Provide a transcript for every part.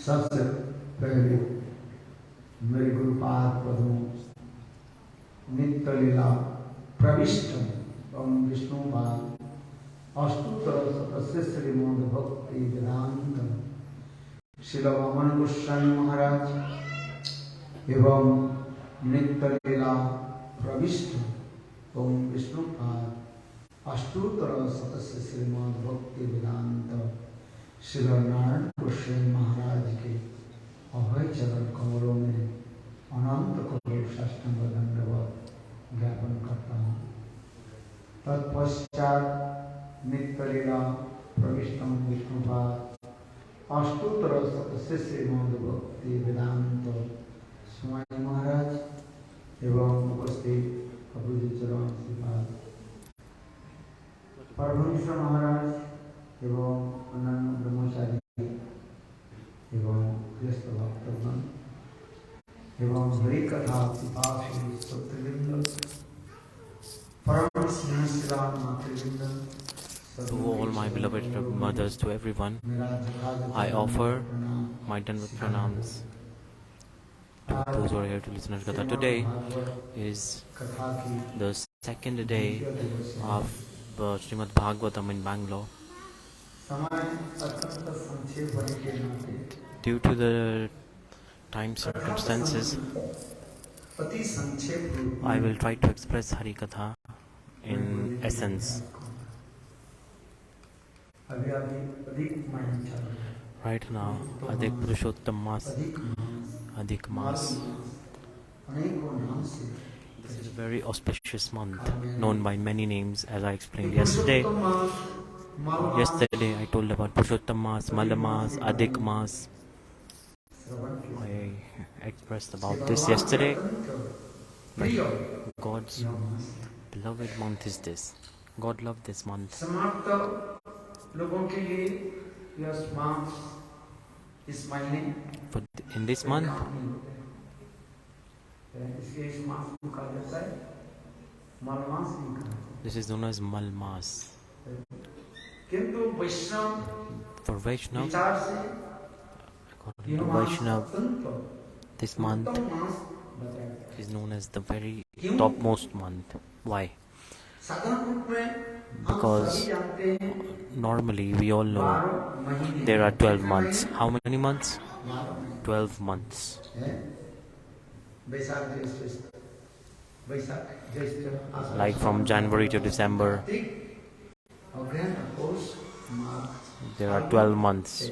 सबसे पहले मेरे गुरुपाद पदों नित्य लीला प्रविष्ट ओम विष्णु अष्टोत्तर शतस्य श्रीमद् भक्ति वेदांत श्रील वामन गोस्वामी महाराज एवं नित्य लीला प्रविष्ट ओम विष्णु अष्टोत्तर शतस्य श्रीमद् भक्ति वेदांत श्री नारायण गोस्वामी महाराज के अभय चरण कमलों में अनंत करोड़ साष्टांग दंडवत ज्ञापन करता हूँ। तत्पश्चात नित्य लीला प्रविष्टम विष्णुपाद अष्टोत्तर शतस्य श्रीमद् भक्ति वेदांत स्वामी महाराज एवं उपस्थित अभुज चरण श्रीपाद परमहंस महाराज एवं अन्य ब्रह्मचारी एवं गृहस्थ भक्तगण एवं हरि-कथा पिपासु सत्यवृंद परम स्नेहशीलान मातृवृंद To all my beloved mothers, to everyone, I offer my Dandavat pranams to those who are here to listen to Hari-katha. Today is the second day of Srimad-Bhagavatam in Bangalore. Due to the time circumstances, I will try to express Hari-katha in essence. Right now, Adik Purushottama Masa, Adik Mas. This is a very auspicious month, known by many names, as I explained yesterday. Yesterday I told about Purushottama Masa, Malamas, Adik Mas. I expressed about this yesterday. But God's beloved month is this. God loved this month. But in this month, this is known as Malmas. For Vaishnav, according to Vaishnav, this month is known as the very topmost month. Why? Because normally we all know there are 12 months. How many months? 12 months. Like from January to December, there are 12 months.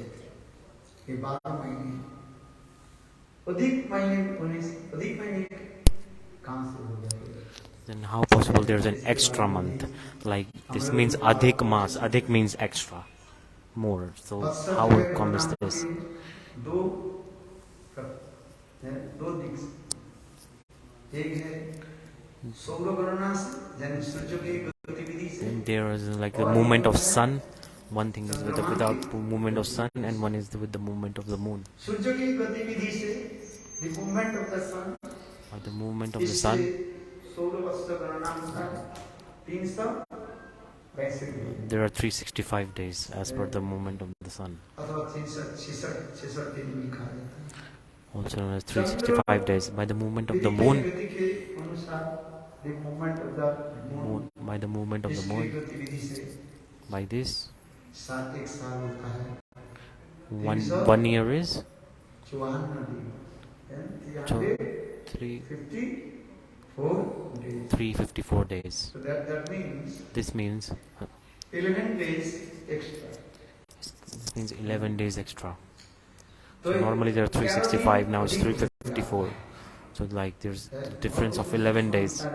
Then how possible there is an extra month? Like this means Adhik Mas. Adhik means extra, more. So how comes this? Then there is like the movement of sun One thing is without movement of sun, and one is with the movement of the moon. सूर्य की गतिविधि से the movement of the sun, By the movement of the sun, इससे 16 वर्ष गणना होता है 365 दिन, there are 365 days as per the movement of the sun. अथवा 66 दिन भी कहा जाता है. Also known as 365 days. By the movement of the moon, गति के अनुसार the movement of the moon, by the movement of the इसकी moon, गतिविधि से by this, एक साल होता है. one year is 54 दिन, three 354 days. 354 days. So that means This means 11 days extra. 11 days extra. So normally there are 365, now it's 354. So like there's a difference of 11 days.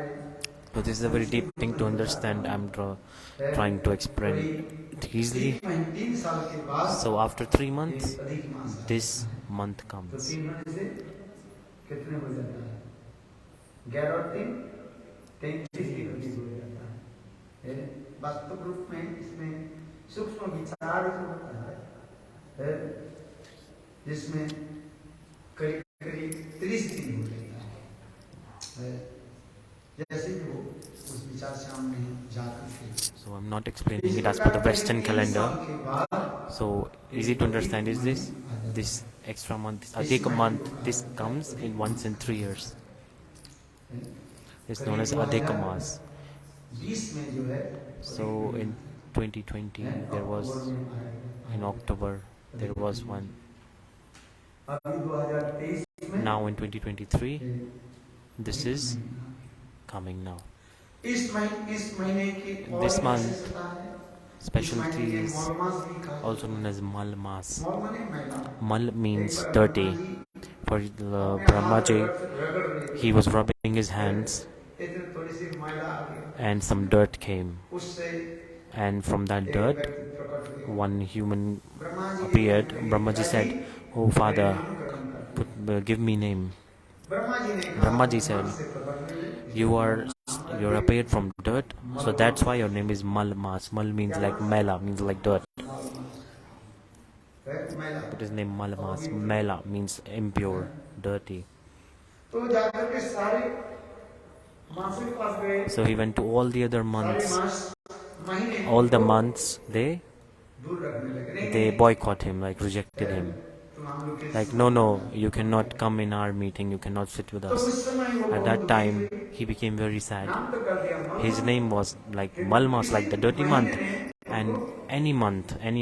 So this is a very deep thing to understand. I'm trying to explain it easily. So after 3 months, this month comes. कितने हो जाता है? 11 और 3 33 की गति हो जाता है. वास्तव रूप में इसमें सूक्ष्म विचार जो होता है जिसमें करीब करीब 30 दिन हो जाता है. जैसे कि वो उस विचार से हमने जाकर के. So I'm not explaining it as per the Western calendar. So easy to understand is this extra month, this Adhika month, this comes in once in 3 years. It's known as Adhika Mas. So in 2020 there was, in October there was one. Now in 2023 this is coming now. This month specialty is also known as Mal Mas. Mal means dirty. For Brahmaji, he was rubbing his hands and some dirt came. And from that dirt, one human appeared. Brahmaji said, "Oh Father, give me name." Brahmaji said, you're appeared from dirt, so that's why your name is Mal Mas. Mal means like Mela, means like dirt. It is named Mal Mas. Mela means impure, dirty. So he went to all the other months. All the months they boycott him, like rejected him. Like, no, you cannot come in our meeting, you cannot sit with us. At that time, he became very sad. His name was like Malmas, like the dirty month. And any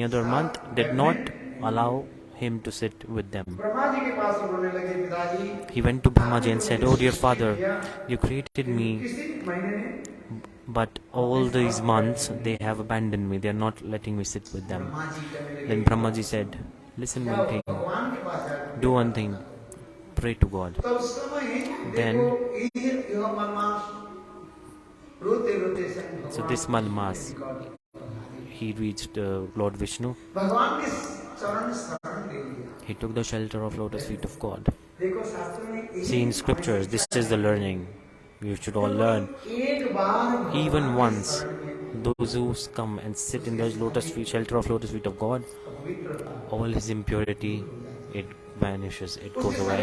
other month did not allow him to sit with them. He went to Brahmaji and said, "Oh dear Father, you created me, but all these months they have abandoned me, they are not letting me sit with them." Then Brahmaji said, "Listen one thing, do one thing, pray to God." Then, so this Malmas, he reached Lord Vishnu. He took the shelter of lotus feet of God. See, in scriptures, this is the learning. You should all learn. Even once, those who come and sit in the shelter of lotus feet of God, all his impurity, it vanishes, it goes away.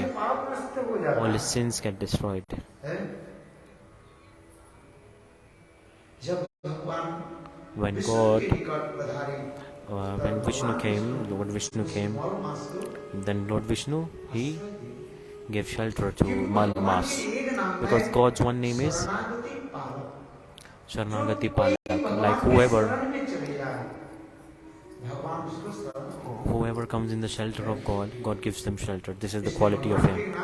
All his sins get destroyed. When Vishnu came, Lord Vishnu came, then Lord Vishnu, he gave shelter to Malmas. Because God's one name is Sharanagati Palak. Like whoever comes in the shelter of God, God gives them shelter. This is the quality of him.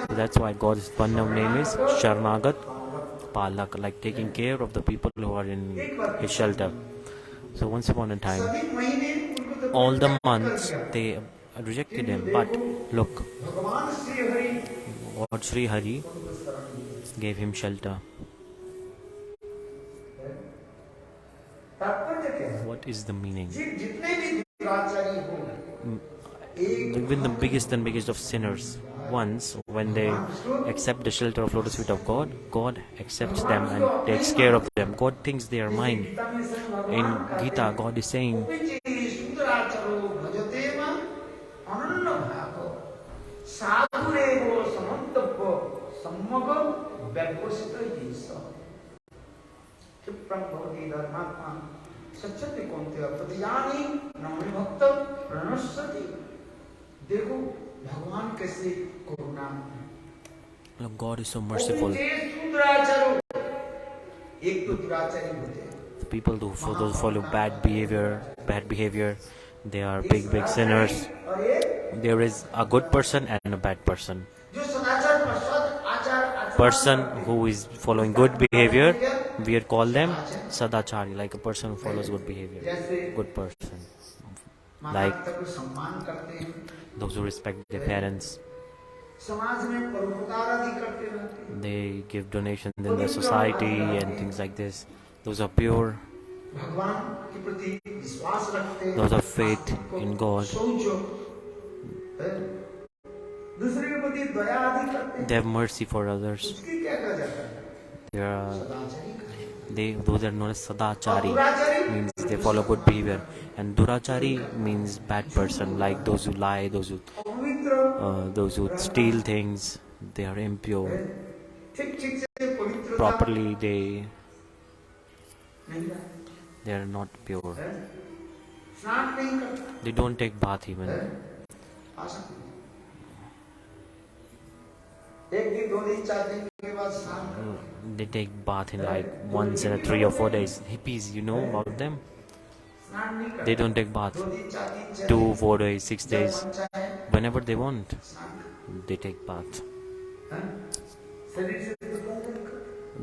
So that's why God's one name is Sharanagat Palak, like taking care of the people who are in his shelter. So once upon a time, all the months they rejected him, but look, Lord Sri Hari gave him shelter. What is the meaning? Even the biggest of sinners, once when they accept the shelter of lotus feet of God, God accepts them and takes care of them. God thinks they are mine. In Gita, God is saying, दुराचारो भजते मां अनन्य भाव साधुरेव समन्तव्य सम्मग व्यवसित ईश क्षिप्रं भवति धर्मात्मा सच्चते कौन्तेय प्रतिजानी नमि भक्त प्रणश्यति। देखो भगवान कैसे करुणा। God is so merciful. एक तो दुराचारी होते हैं। The people who follow bad behavior, they are big sinners. There is a good person and a bad person. Person who is following good behavior, we call them sadachari, like a person who follows good behavior, good person. Like those who respect their parents. They give donations in the society and things like this. Those are pure. Those are faith in God. They have mercy for others. Those are known as sadachari, means they follow good behavior, and durachari means bad person, like those who lie, those who steal things. They are impure. Properly, they are not pure. They don't take bath even. They take bath in like once in 3 or 4 days. Hippies, you know about them? They don't take bath 2, 4 days, 6 days. Whenever they want, they take bath.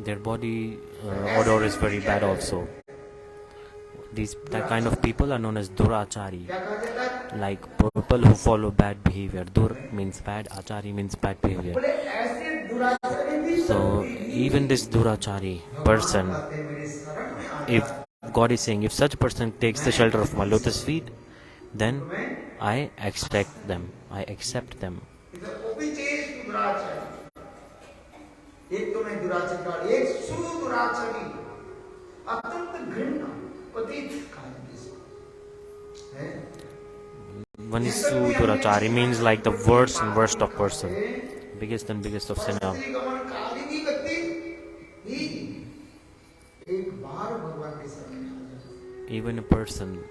Their body odor is very bad also. That kind of people are known as durachari, like people who follow bad behavior. Dur means bad, achari means bad behavior. So even this durachari person, if God is saying, if such person takes the shelter of my lotus feet, then I accept them. One is Durachari, means like the worst and worst of person, biggest and biggest of sinner. Even a person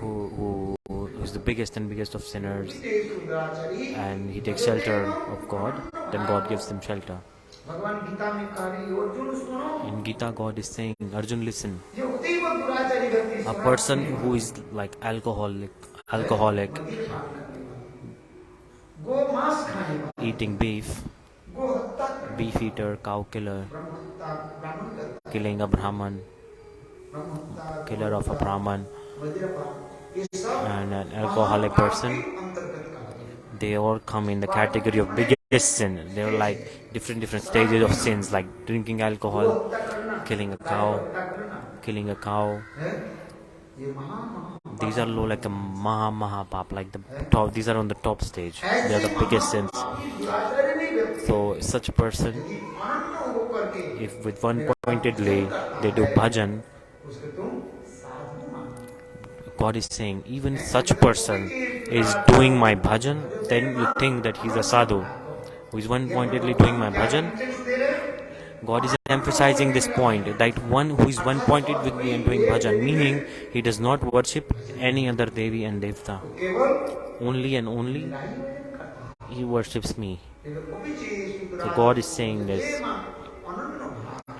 who is the biggest and biggest of sinners, and he takes shelter of God, then God gives him shelter. In Gita, God is saying, Arjun, listen. A person who is like alcoholic, eating beef eater, cow killer, killing a Brahman, killer of a Brahman, and an alcoholic person, they all come in the category of biggest sin. They are like different stages of sins, like drinking alcohol, killing a cow. These are low, like a maha pap, like the top. These are on the top stage. They are the biggest sins. So such a person, if with one pointedly they do bhajan, God is saying, even such person is doing my bhajan, then you think that he's a sadhu who is one pointedly doing my bhajan. God is emphasizing this point, that one who is one pointed with me and doing bhajan, meaning he does not worship any other devi and devta. Only and only he worships me. So God is saying this.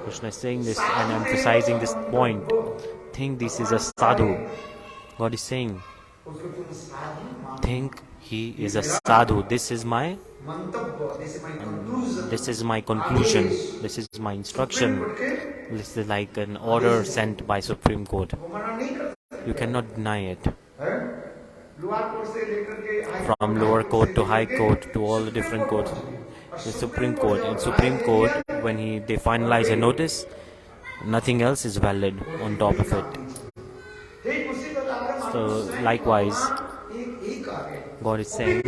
Krishna is saying this and emphasizing this point. Think this is a sadhu. God is saying, think he is a sadhu. This is my conclusion. This is my instruction. This is like an order sent by Supreme Court. You cannot deny it. From lower court to high court to all the different courts, the Supreme Court. In Supreme Court, when they finalize a notice, nothing else is valid on top of it. So likewise, God is saying,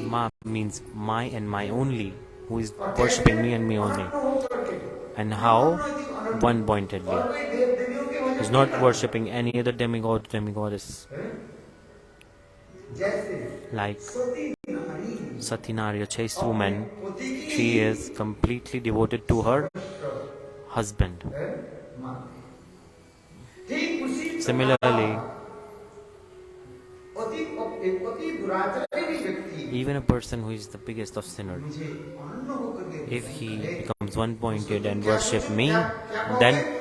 Ma means my and my only, who is worshipping me and me only. And how? One pointedly. He's not worshipping any other demigod, demigoddess. Like Satinari, a chaste woman, she is completely devoted to her husband. Similarly, even a person who is the biggest of sinners, if he becomes one-pointed and worship me, then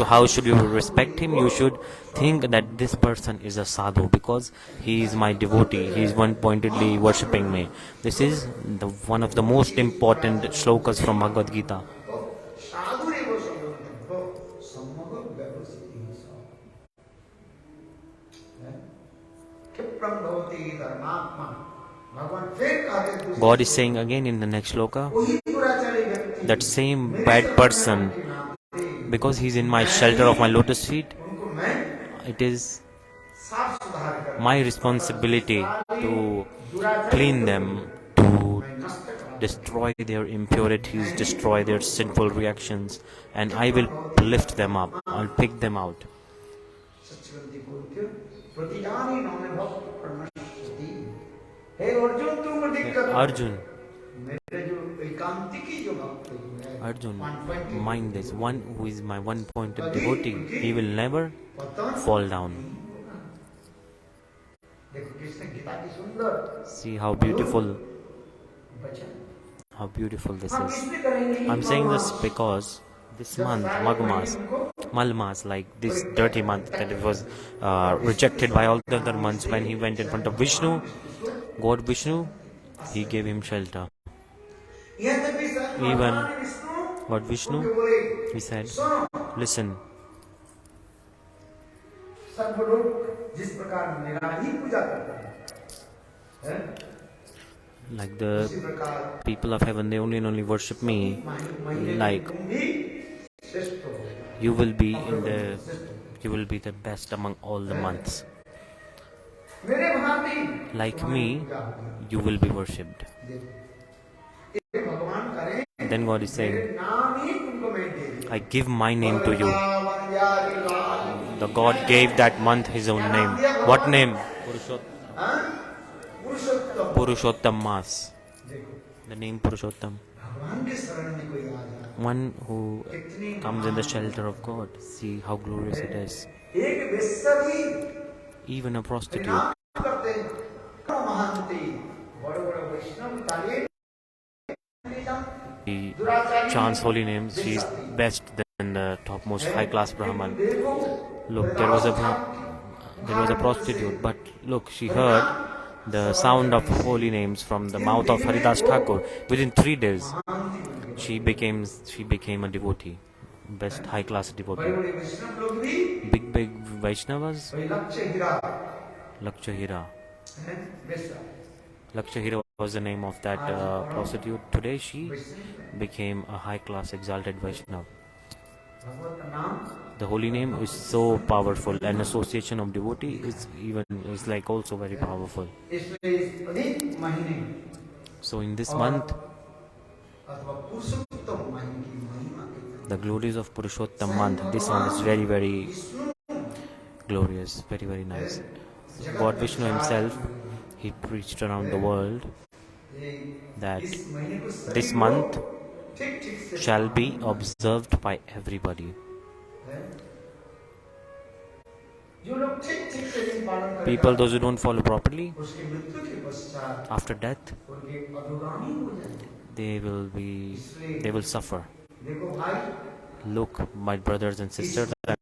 how should you respect him? You should think that this person is a sadhu because he is my devotee. He is one-pointedly worshipping me. This is one of the most important shlokas from Bhagavad Gita. God is saying again in the next shloka, that same bad person, because he is in my shelter of my lotus feet, it is my responsibility to clean them, to destroy their impurities, destroy their sinful reactions, and I will lift them up, I'll pick them out. Arjun, mind this, one who is my one-pointed devotee, he will never fall down. See how beautiful this is. I'm saying this because this month, Malmas, like this dirty month that it was rejected by all the other months, when he went in front of Vishnu, God Vishnu, he gave him shelter. Even God Vishnu, he said, listen, like the people of heaven, they only worship me, like you will be the best among all the months. Like me, you will be worshipped. Then God is saying, I give my name to you. The God gave that month his own name. What name? Purushottama Masa. The name Purushottam. One who comes in the shelter of God. See how glorious it is. Even a prostitute. She chants holy names. She is best than the topmost high-class Brahman. Look, there was a prostitute, but look, she heard the sound of holy names from the mouth of Haridas Thakur. Within 3 days, she became a devotee, best high-class devotee. Big Vaishnavas. Lakshahira was the name of that prostitute. Today she became a high-class exalted Vaishnava. The holy name is so powerful, and association of devotee is like also very powerful. So in this month, the glories of Purushottam month, this one is very, very glorious, very, very nice. God Vishnu himself, he preached around the world that this month shall be observed by everybody. People, those who don't follow properly, after death, they will suffer. Look, my brothers and sisters, I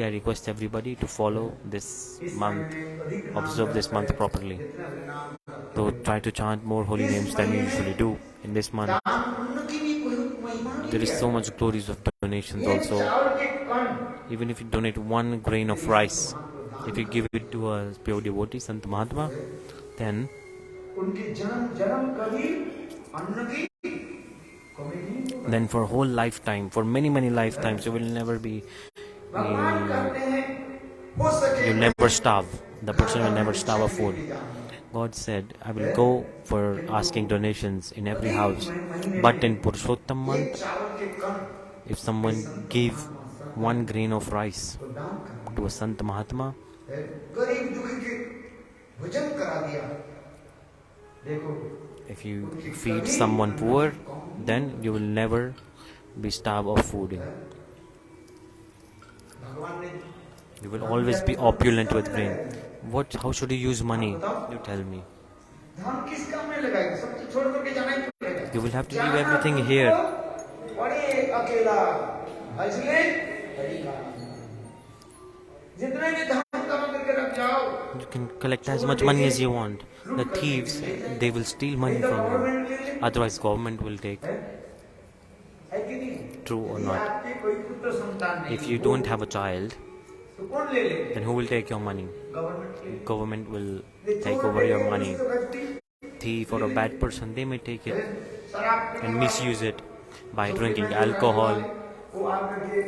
request everybody to follow this month, observe this month properly. So try to chant more holy names than you usually do in this month. There is so much glories of donations also. Even if you donate 1 grain of rice, if you give it to a pure devotee, Sant Mahatma, then for a whole lifetime, for many lifetimes, you will never be, you'll never starve. The person will never starve of food. God said, I will go for asking donations in every house. But in Purushottam month, if someone give one grain of rice तो दान करना to a Sant Mahatma, है। गरीब दुखी के भोजन करा दिया, देखो if you feed someone poor, then you will never be starved of food. भगवान ने You will always be opulent with grain. How should you use money? You tell me. धन किस काम में लगाएगा? सब कुछ छोड़ करके जाना ही पड़ेगा। You will have to leave everything here. बड़े अकेला, इसलिए जितने भी धन कमा करके रख जाओ, You can collect as much money as you want. The thieves, they will steal money from you. Otherwise, government will take. है कि नहीं? True or यदि not? आपके कोई पुत्र संतान नहीं If you हो, don't have a child, तो कौन ले लेगा? then who will take your money? Government ले। Government will ये take चोर over ले your लेगा, money. उसको गलती। Thief or a bad person, they may take it शराब पीने and वाला, misuse it by जो drinking पीने वाले alcohol. वो आकर के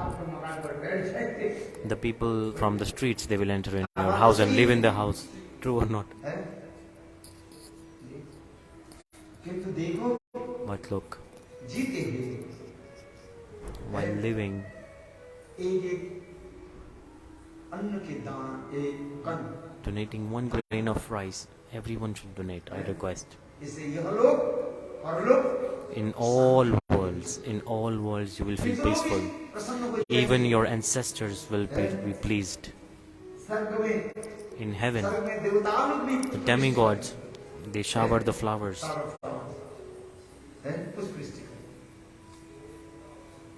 आपके मकान पर बैठ जाएंगे। The people from the streets, they will enter in your house and live in the house. True or not? किंतु देखो, But look, जीते हुए while living, एक अन्न के दान, एक कण, donating one grain of rice, everyone should donate, I request. इससे यह लोग और लोग In all worlds you will feel peaceful. प्रसन्न हो Even your ancestors will be pleased. स्वर्ग में, In heaven, स्वर्ग में देवता लोग भी the demigods, they shower the flowers. पुष्पवृष्टि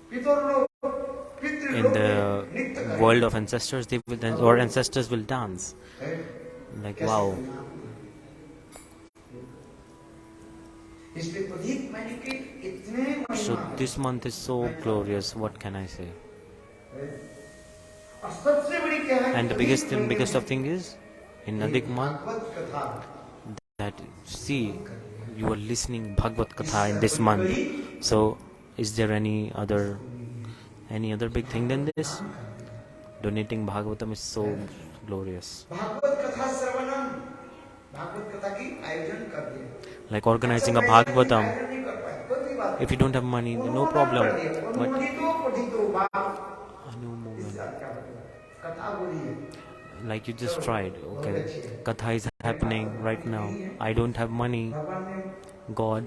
पितर लोग, In the world of ancestors, our ancestors will dance. Like, wow. इसलिए प्रदीप मैंने के इतने So महिमा this month is so glorious, what can I say? और सबसे बड़ी क्या है? And the biggest of thing is, in Adik month, Bhagavat कथा that see, you are listening Bhagavad Katha in this month. So is there any other big thing than this? Donating Bhagavatam is so glorious. Bhagavat कथा श्रवणम, भागवत कथा की आयोजन कर दिया। Like organizing a Bhagavatam. आयोजन नहीं कर पाए, कोई बात If you don't have money, then no problem. But पठितो बाप, Anumodan. इससे क्या मतलब? कथा बोली है, Like you just tried, okay. Katha is happening right now. I don't have money. भगवान ने God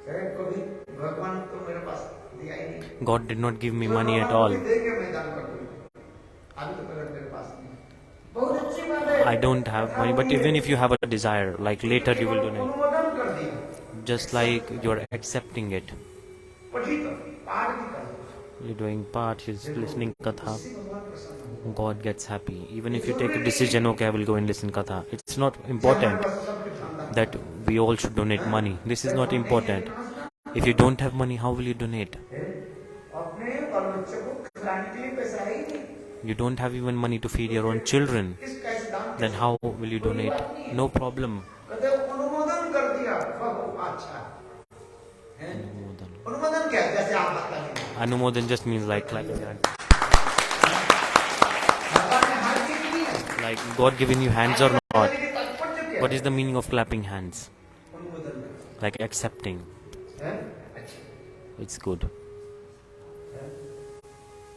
कभी भगवान तो मेरे पास दिया ही नहीं। God did not give me money at all. देंगे मैं दान कर दूंगा, अभी तो मेरे पास नहीं। बहुत अच्छी बात है। I don't have money, but even if you have a desire, like later you will donate. अनुमोदन कर दिया, Just like you're accepting it. पठित पाठ भी कर दिया। You're doing part, you're listening Katha. इससे भगवान प्रसन्न हो। God gets happy. Even if you take a decision, okay, I will go and listen Katha. It's not important that we all should donate money. This is not important. If you don't have money, how will you donate? अपने बाल बच्चों को खिलाने के लिए पैसा है ही नहीं, You don't have even money to feed your own children. किस कैसे दान? Then how will you donate? No problem. कहते अनुमोदन कर दिया, बहुत अच्छा है। Anumodan. अनुमोदन क्या है? जैसे आप बताएंगे, Anumodan just means like clapping your hands. भगवान ने हाथ की नहीं है। Like God giving you hands or not. तात्पर्य क्या What है? is the meaning of clapping hands? अनुमोदन कर, Like accepting. है? अच्छा, It's good.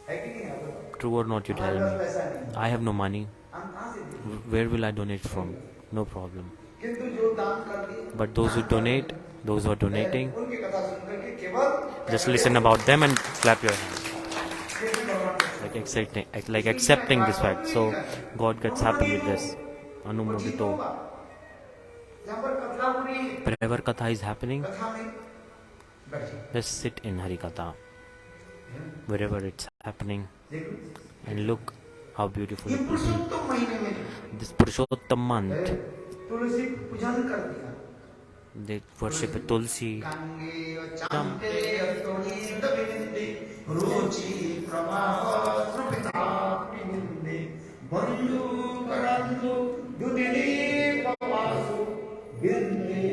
है कि नहीं? आप True or not, you tell हमारे पास me. पैसा नहीं, I have no money. हम कहाँ से देंगे? Where will I donate from? No problem. किंतु जो दान कर दिए, But those who donate, those who are donating, उनकी कथा सुनकर के केवल just listen about them and clap your hands. Like accepting this fact. So God gets happy with this. Anumodito. जहाँ पर कथा हो रही है, Wherever Katha is happening, कथा में बैठ जाओ। just sit in hari-katha. Wherever it's happening, देखो, and look how beautiful ये it will be. पुरुषोत्तम महीने में This Purushottama month, तुलसी पूजन कर दिया। they worship Tulsi. गंगे चांते अतोनी दबिंदे रुचि प्रवाह प्रपितापिंदे बंधु करंदु दुदिनी पवासु बिंदे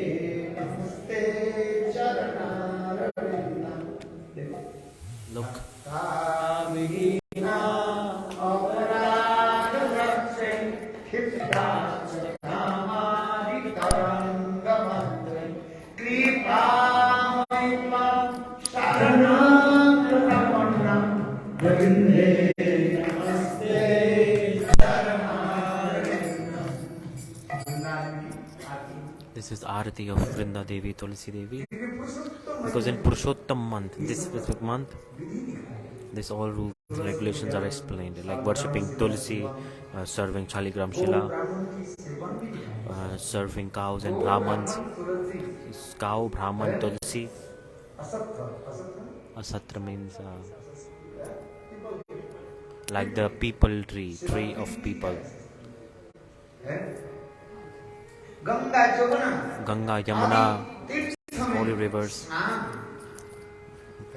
नमस्ते चरणारविंदम। Look, कामिनीना अपराध रक्षे क्षिप्ताश्च कामादि तरंगमन्त्रे कृपामयित्वा शरणं This is Arati of Vrinda Devi, Tulsi Devi. Because in Purushottama month, this specific month, this all rules and regulations are explained, like worshipping Tulsi, serving Chaligram Shila, serving cows and Brahmans, cow, Brahman, Tulsi. Asatra means like the people tree, tree of people. Ganga, Yamuna, holy rivers.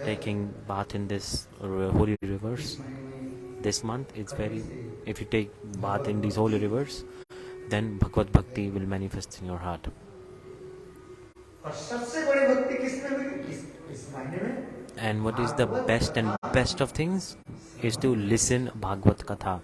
Taking bath in this holy rivers this month, it's very, if you take bath in these holy rivers, then Bhagavad Bhakti will manifest in your heart. And what is the best and best of things is to listen Bhagavad-katha.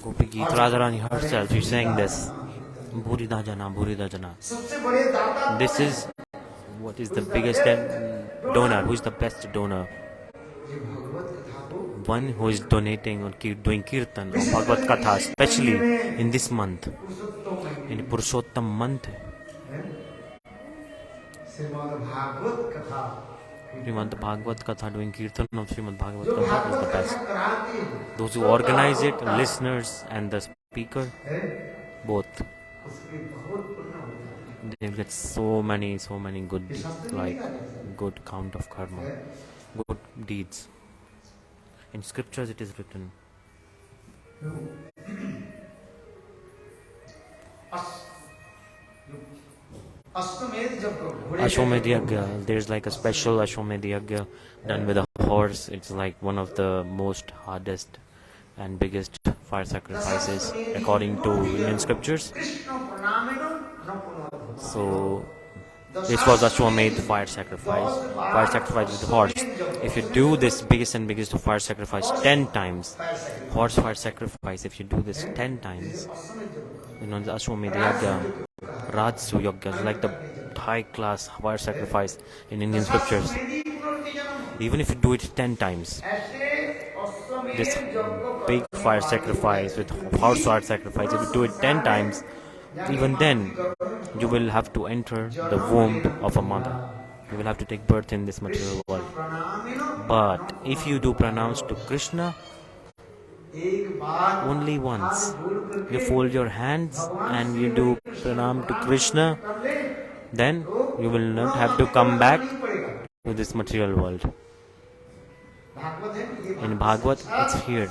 Gopi Geet Radharani herself, she's saying this. Bhurida Jana. This is what is the biggest donor, who is the best donor? One who is donating or doing kirtan or Bhagavad Katha, especially in this month, in the Purushottama month. Srimad-Bhagavatam, doing kirtan of Srimad-Bhagavatam is the best. Those who organize it, listeners and the speaker, both, they get so many good, like good count of karma, good deeds. In scriptures it is written. Ashwamedh Yagya, there's like a special Ashwamedh Yagya done with a horse. It's like one of the most hardest and biggest fire sacrifices according to Indian scriptures. So this was Ashwamedh fire sacrifice with the horse. If you do this biggest fire sacrifice 10 times, horse fire sacrifice, if you do this 10 times, you know, the Ashwamedh Yagya, Rajsu Yagya, like the high class fire sacrifice in Indian scriptures. Even if you do it 10 times, this big fire sacrifice with horse fire sacrifice, if you do it 10 times, even then you will have to enter the womb of a mother. You will have to take birth in this material world. But if you do pranams to Krishna only once, you fold your hands and you do pranam to Krishna, then you will not have to come back to this material world. In Bhagavad, it's here.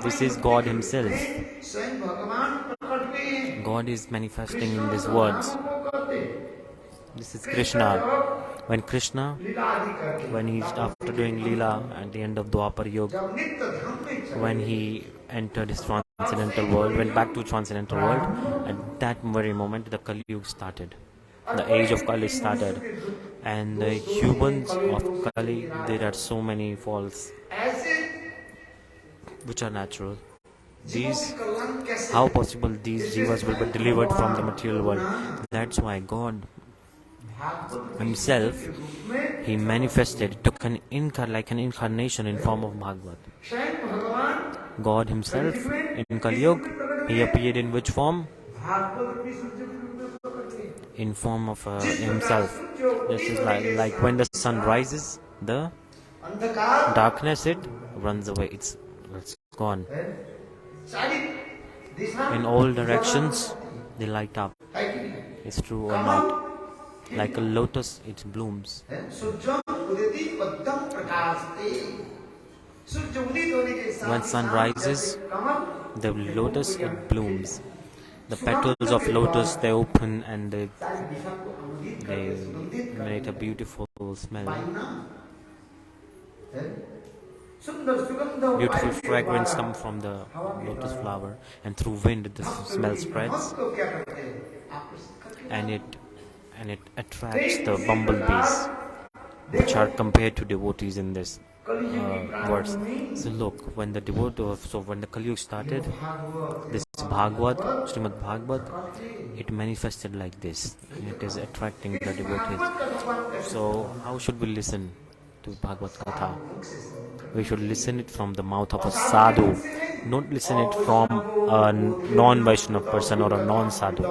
This is God Himself. God is manifesting in these words. This is Krishna. When he after doing Leela at the end of Dwapar Yuga, when he entered his transcendental world, went back to transcendental world, at that very moment the Kali Yuga started. The age of Kali started. And the humans of Kali, there are so many faults. which are natural. How possible these jivas will be delivered from the material world? That's why God Himself, He manifested, took like an incarnation in form of Bhagavat. God Himself in Kali Yuga, He appeared in which form? In form of Himself. This is like when the sun rises, the darkness it runs away. It's gone. In all directions, they light up. It's true or not? Like a lotus, it blooms. When sun rises, the lotus it blooms. The petals of lotus they open and they emanate a beautiful smell. Beautiful fragrance comes from the lotus flower, and through wind the smell spreads, and it attracts the bumblebees, which are compared to devotees in this verse. So look, when the Kali Yuga started, this Bhagavat, Srimad-Bhagavatam, it manifested like this. It is attracting the devotees. So how should we listen to Bhagavad-katha? We should listen it from the mouth of a sadhu. Don't listen it from a non-Vaishnava person or a non-sadhu.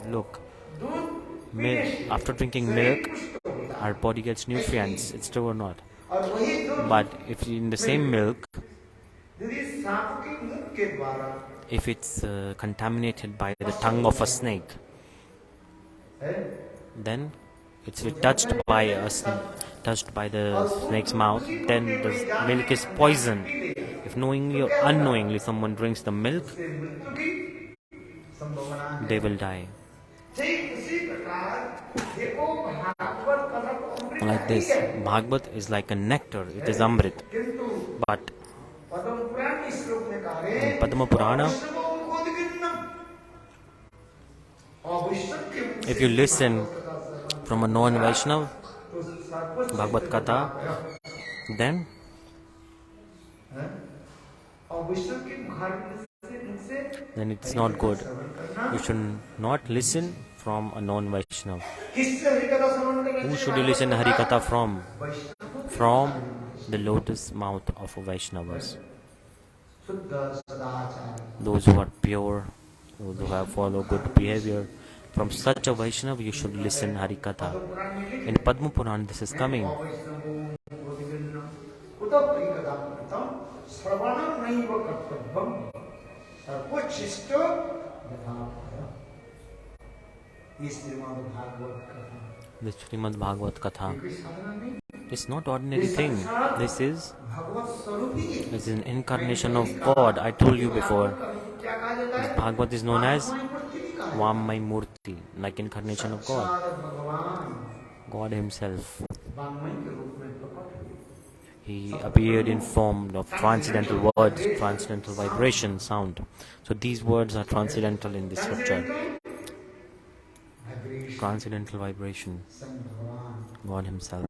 Look, after drinking milk, our body gets nutrients. It's true or not? But if in the same milk, if it's contaminated by the tongue of a snake, then it's touched by the snake's mouth, then the milk is poison. If knowingly or unknowingly someone drinks the milk, they will die. Like this, Bhagavat is like a nectar, it is Amrit. But in Padma Purana, if you listen from a non-Vaishnava Bhagavad Katha, then it's not good. You should not listen from a non-Vaishnava. Who should you listen hari-katha from? From the lotus mouth of Vaishnavas. Those who are pure, those who have followed good behavior. From such a Vaishnava you should listen hari-katha. In Padma Purana this is coming. The Srimad-Bhagavatam is not ordinary thing. This is an incarnation of God. I told you before. This Bhagavat is known as Vamai Murti, like incarnation of God. God Himself. He appeared in form of transcendental words, transcendental vibration, sound. So these words are transcendental in this scripture. Transcendental vibration. God Himself.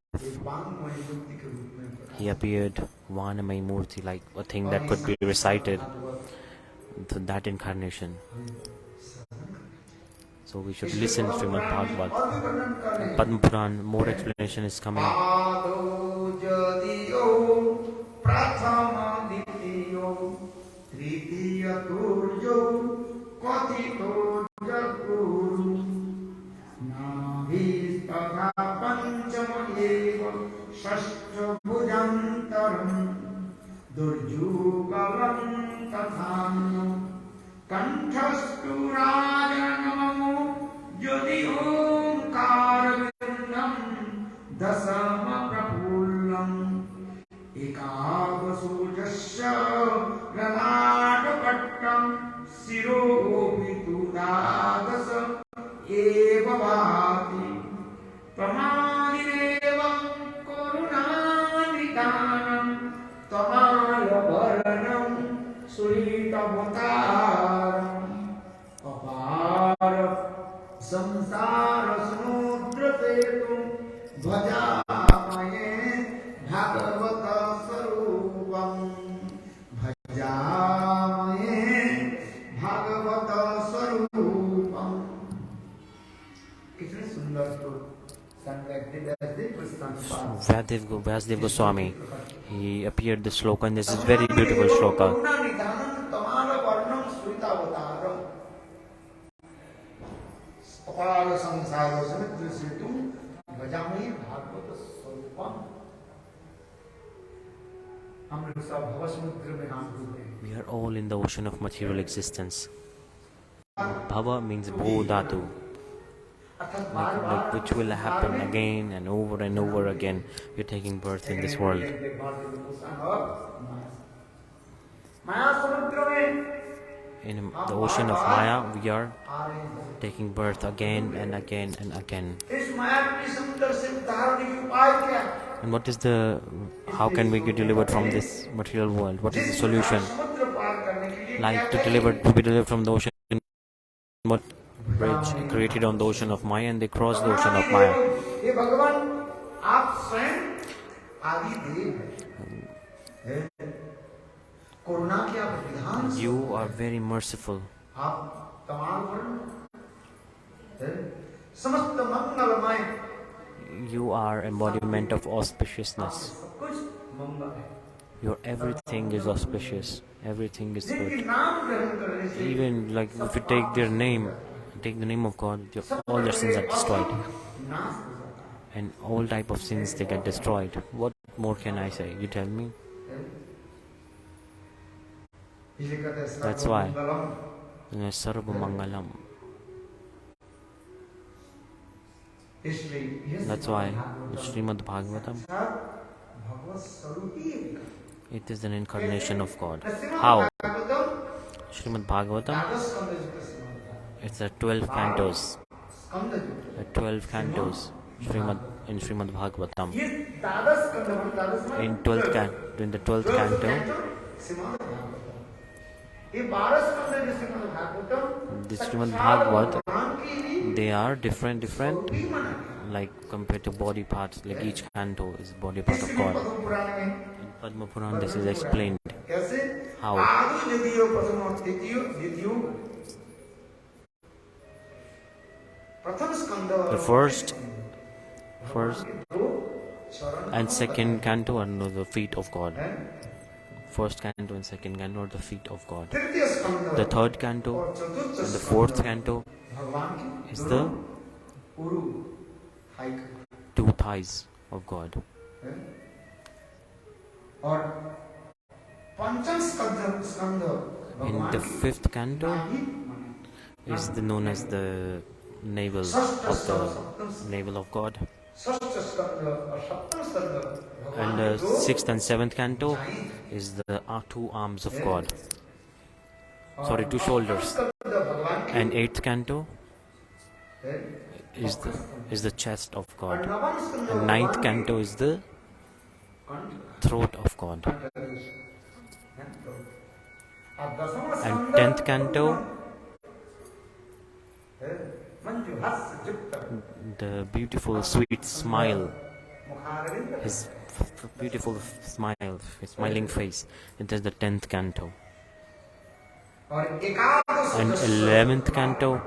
He appeared Vanamai Murti, like a thing that could be recited, that incarnation. So we should listen to Srimad-Bhagavatam. Padma Puran, more explanation is coming. Kanchastu rajanamo jyoti omkar vindam dasama prapullam ekavasu jasya granadapattam siro pitudadasa eva bhati pramadinevam karunanitanam tamala varanam Surita Bhataram ध्वजामये भागवत-स्वरूपं भजामहे भागवत-स्वरूपं। कितने सुंदर तो Vyasadev Goswami, he appeared the sloka, and this is very beautiful sloka. We are all in the ocean of material existence. Bhava means bho dhatu, like which will happen again and over again. You're taking birth in this world. In the ocean of Maya, we are taking birth again and again and again. And what is how can we get delivered from this material world? What is the solution? Like to be delivered from the ocean, what bridge created on the ocean of Maya, and they crossed the ocean of Maya. You are very merciful. You are embodiment of auspiciousness. Your everything is auspicious. Everything is good. Even like if you take the name of God, all your sins are destroyed. And all type of sins, they get destroyed. What more can I say? You tell me. That's why. Sarva Mangalam. That's why Srimad-Bhagavatam, it is an incarnation of God. How? Srimad-Bhagavatam, it's a 12 cantos. In Srimad-Bhagavatam. In the 12th canto, this Srimad-Bhagavat, they are different, like compared to body parts, like each canto is body part of God. In Padma Puran, this is explained. How? The first and second canto are the feet of God. First canto and second canto are the feet of God. The third canto and the fourth canto is the two thighs of God. In the fifth canto is known as the navel of God. And the sixth and seventh canto is the two arms of God. Two shoulders. And eighth canto is the chest of God. And ninth canto is the throat of God. And 10th canto, the beautiful sweet smile, his beautiful smile, his smiling face, it is the 10th canto. And 11th canto,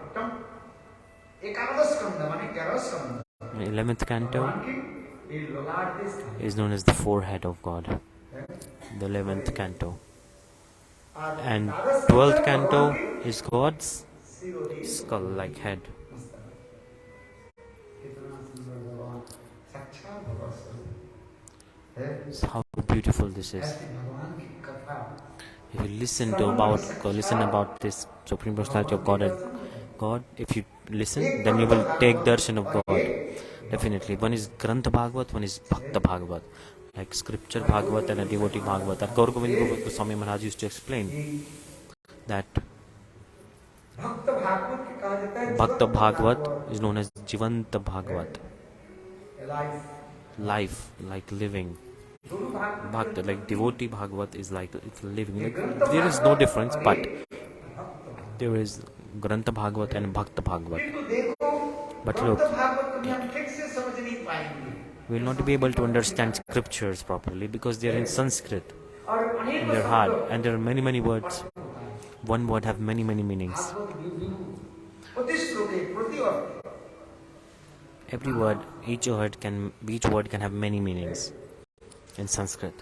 is known as the forehead of God, the 11th canto. And 12th canto is God's skull-like head. So how beautiful this is. If you listen about this Supreme Personality of God, if you listen, then you will take darshan of God. Definitely. One is Grantha Bhagavat, one is Bhakta Bhagavat. Like scripture Bhagavat and a devotee Bhagavat. Gaur Govind Goswami Maharaj used to explain that Bhakta Bhagavat is known as Jivanta Bhagavat. Life, like living. Bhakta, like devotee Bhagavat is like it's living. Like, there is no difference, but there is Grantha Bhagavat and Bhakta Bhagavat. But look, We will not be able to understand scriptures properly because they are in Sanskrit, and they're hard, and there are many words. One word have many meanings. Every word, each word can have many meanings in Sanskrit.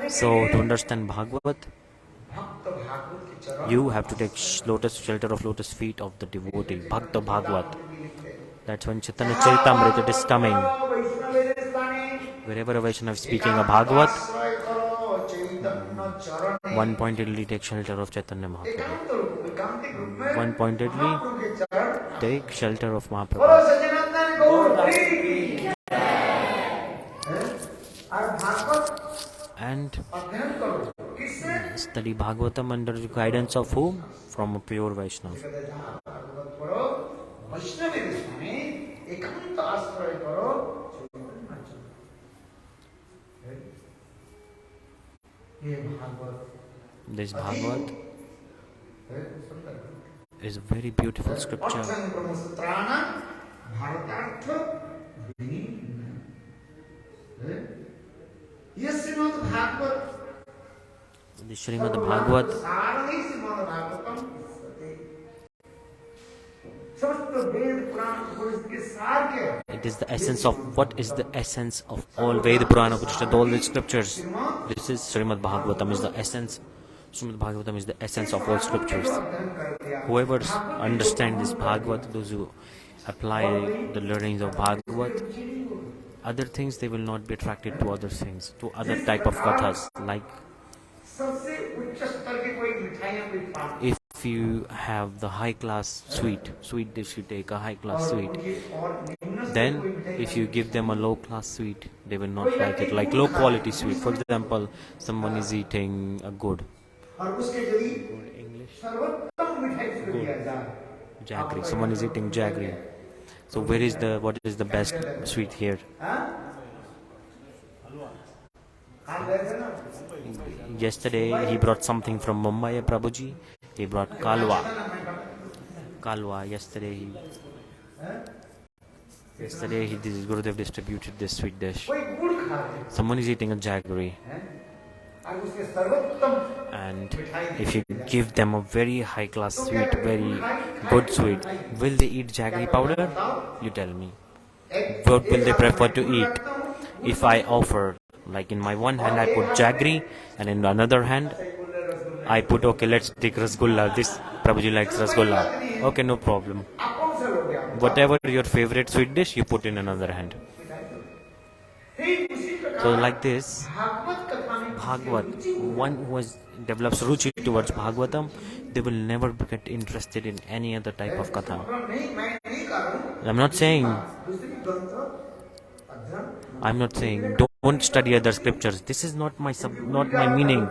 So to understand Bhagavat, you have to take shelter of lotus feet of the devotee, Bhakta Bhagavat. That's when Chaitanya Charitamrita is coming. Wherever a Vaishnava is speaking a Bhagavat, one pointedly take shelter of Chaitanya Mahaprabhu. One pointedly take shelter of Mahaprabhu. And study Bhagavatam under the guidance of whom? From a pure Vaishnava. This Bhagavat is a very beautiful scripture. The Srimad-Bhagavat, it is the essence of, what is the essence of all Veda, Purana, Upanishad, all the scriptures. This is Srimad-Bhagavatam is the essence. Srimad-Bhagavatam is the essence of all scriptures. Whoever understands this Bhagavat, those who apply the learnings of Bhagavat, other things they will not be attracted to other things, to other type of kathas. Like if you have the high class sweet dish, you take a high class sweet, then if you give them a low class sweet, they will not like it. Like low quality sweet, for example, someone is eating a good English jaggery. Someone is eating jaggery. So what is the best sweet here? Yesterday he brought something from Mumbai, Prabhuji. He brought kalwa. Yesterday this Gurudev distributed this sweet dish. Someone is eating a jaggery. And if you give them a very high class sweet, very good sweet, will they eat jaggery powder? You tell me. What will they prefer to eat? If I offer, like in my one hand I put jaggery, and in another hand I put, okay, let's take rasgulla. This Prabhuji likes rasgulla. Okay, no problem. Whatever your favorite sweet dish, you put in another hand. So like this, Bhagavat, one who develops ruchi towards Bhagavatam, they will never get interested in any other type of katha. I'm not saying don't study other scriptures. This is not my meaning.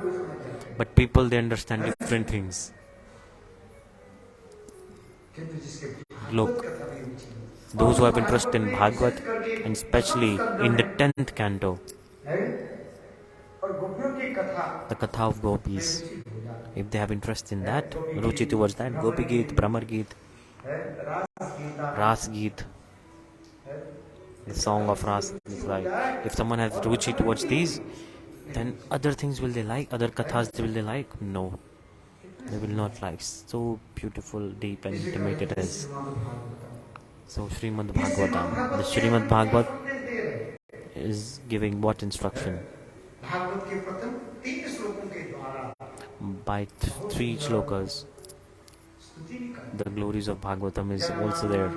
But people, they understand different things. Look, those who have interest in Bhagavat, and especially in the 10th canto, the katha of gopis, if they have interest in that, ruchi towards that, Gopi Geet, Brahmar Geet, Ras Geet, the song of Ras, like, if someone has ruchi towards these, then other things will they like, other kathas will they like? No, they will not like. So beautiful, deep and intimate it is. So Srimad-Bhagavatam, the Srimad-Bhagavat is giving what instruction? By 3 shlokas, the glories of Bhagavatam is also there.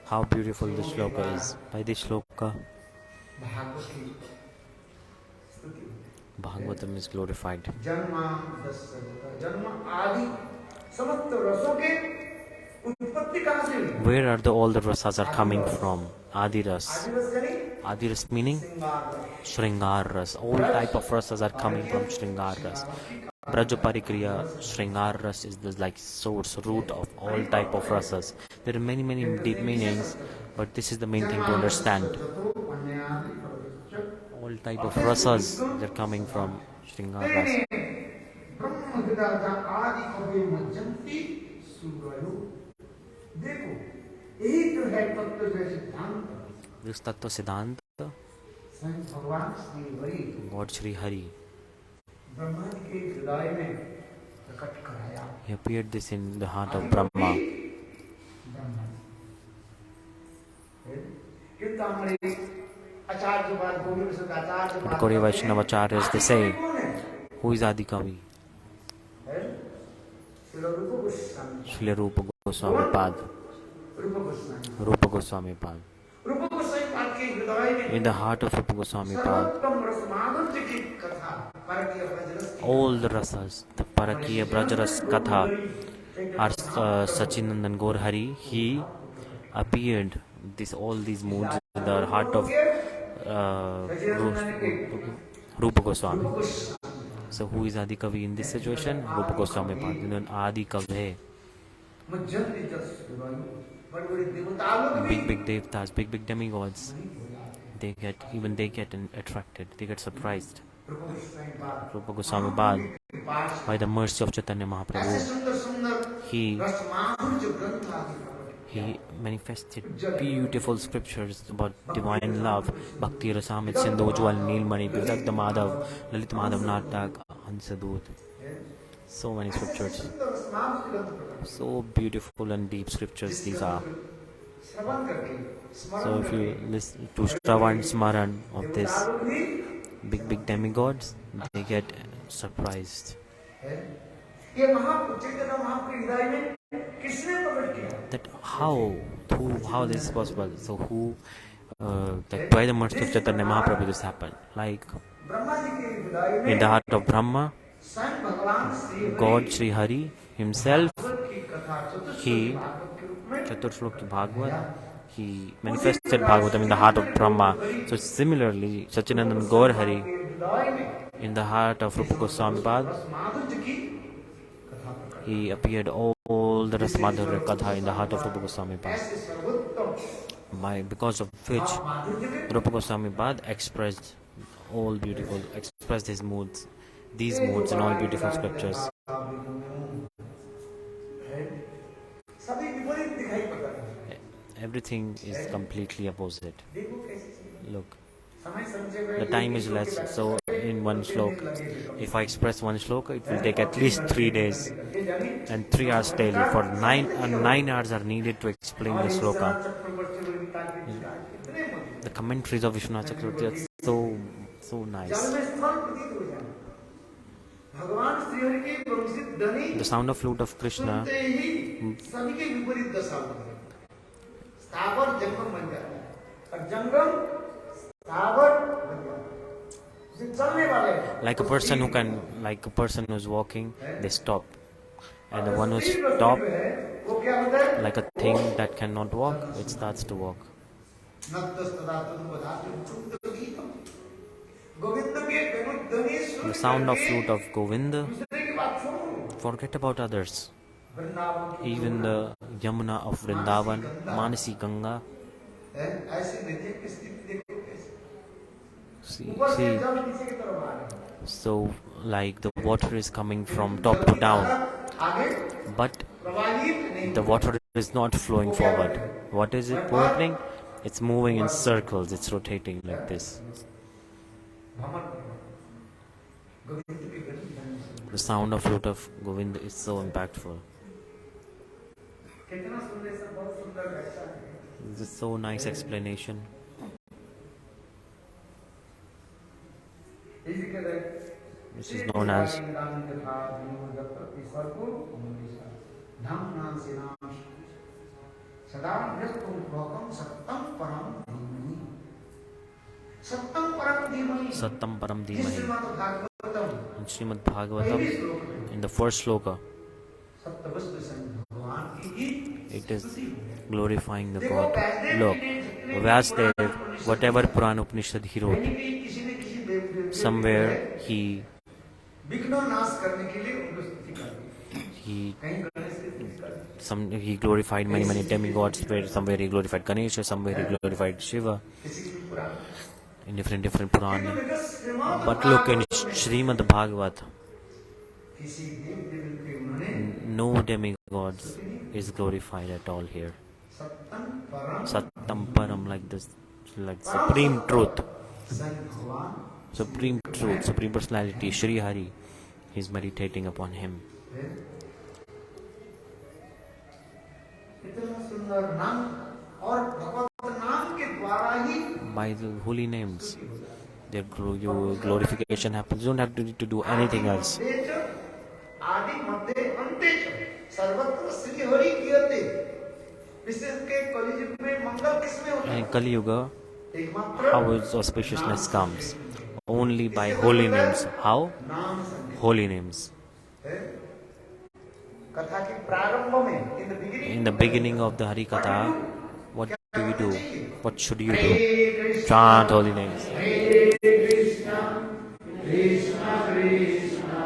How beautiful this shloka is. By this shloka, Bhagavatam is glorified. Where are all the rasas are coming from? Adi ras. Adiras meaning Shringara-rasa. All type of rasas are coming from Shringara-rasa. Braja Parikriya, Shringara-rasa is the like source, root of all type of rasas. There are many deep meanings, but this is the main thing to understand. All type of rasas, they're coming from Shringara-rasa. This Tattva Siddhanta, God Shri Hari, he appeared this in the heart of Brahma. Korea Vaishnava Acharyas, they say, who is Adi Kavi? Srila Rupa Goswami Pad. Rupa Goswami Pad. In the heart of Rupa Goswami Pad, all the rasas, the Parakiya Brajaras Katha, are Sachinandan Gaur Hari, he appeared all these moods in the heart of Rupa Goswami. So who is Adi Kavi in this situation? Rupa Goswami Pad. Adi Kavi. Big devtas, big demigods, they get attracted, they get surprised. Rupa Goswami Pad, by the mercy of Chaitanya Mahaprabhu, he manifested beautiful scriptures about divine love. Bhakti Rasamit Sindhojwal Neelmani Bivdagda Madhav Lalit Madhav Natak Hansadut. So many scriptures, so beautiful and deep scriptures these are. So if you listen to Shravan Smaran of this big demigods, they get surprised. That how this is possible? So who, that by the mercy of Chaitanya Mahaprabhu this happened. Like in the heart of Brahma, God Shri Hari himself, he Chaturshloki Bhagavat, he manifested Bhagavatam in the heart of Brahma. So similarly, Sachinandan Gaur Hari in the heart of Rupa Goswami Pad, he appeared all the Rasamadhurya Katha in the heart of Rupa Goswami Pad. Because of which Rupa Goswami Pad expressed his moods, these moods in all beautiful scriptures. Everything is completely opposite. Look, the time is less, so in one shloka, if I express one shloka, it will take at least 3 days and 3 hours daily. For 9 hours are needed to explain the shloka. The commentaries of Vishwanath Chakravarti are so nice. The sound of flute of Krishna, like a person who's walking, they stop, and the one who stopped, like a thing that cannot walk, it starts to walk. The sound of flute of Govinda, forget about others. Even the Yamuna of Vrindavan, Manasi Ganga. See, so like the water is coming from top to down, but the water is not flowing forward. What is it happening? It's moving in circles, it's rotating like this. The sound of flute of Govinda is so impactful. This is so nice explanation. This is known as Sattam Param Dhimahi. In Srimad-Bhagavatam, in the first sloka, it is glorifying the God. Look, Vyasdev whatever Puran Upanishad he wrote, कहीं भी किसी न किसी देव देव somewhere he विघ्नों नाश करने के लिए उनको स्तुति कर दी। he कहीं गणेश की स्तुति कर दी, he glorified many demigods. Somewhere he glorified Ganesha, somewhere he glorified Shiva किसी किसी पुराण in different Puran. लेकिन बेटा Shrimad But look in Bhagavat में Srimad-Bhagavatam, किसी देव देवी के उन्होंने no demigods is glorified at all here. सत्तम परम Sattam Param, like this, like supreme truth, सन भगवान supreme truth, supreme personality, Shri Hari. He's meditating upon him. है। इतना सुंदर नाम और भगवत नाम के द्वारा ही By the holy names, their glorification happens. You don't have to do anything else. आदि मध्य अंते च सर्वत्र श्री हरि कीर्ति। विशेष के कलियुग में मंगल किसमें होता है? In Kali Yuga, एकमात्र how is auspiciousness comes? Only by holy names. How? नाम संग Holy names. है। कथा के प्रारंभ में In the beginning of the hari-katha, what do you do? What should you do? Chant holy names. Krishna Krishna Krishna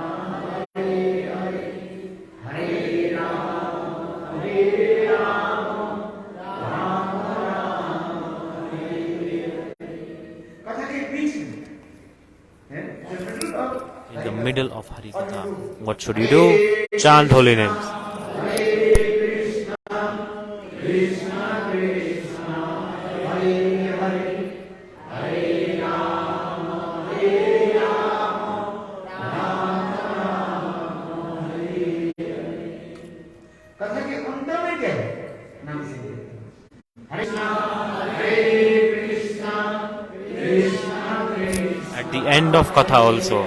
Hare Hare Hare Ram Ram Ram Hare Hare. कथा के बीच में है In the middle of hari-katha, what should you do? Chant holy names. Krishna Krishna Hare Hare Hare Ram Ram Ram Hare Hare. कथा के अंत में क्या है? नाम से हरे Krishna Krishna Krishna At the end of katha also.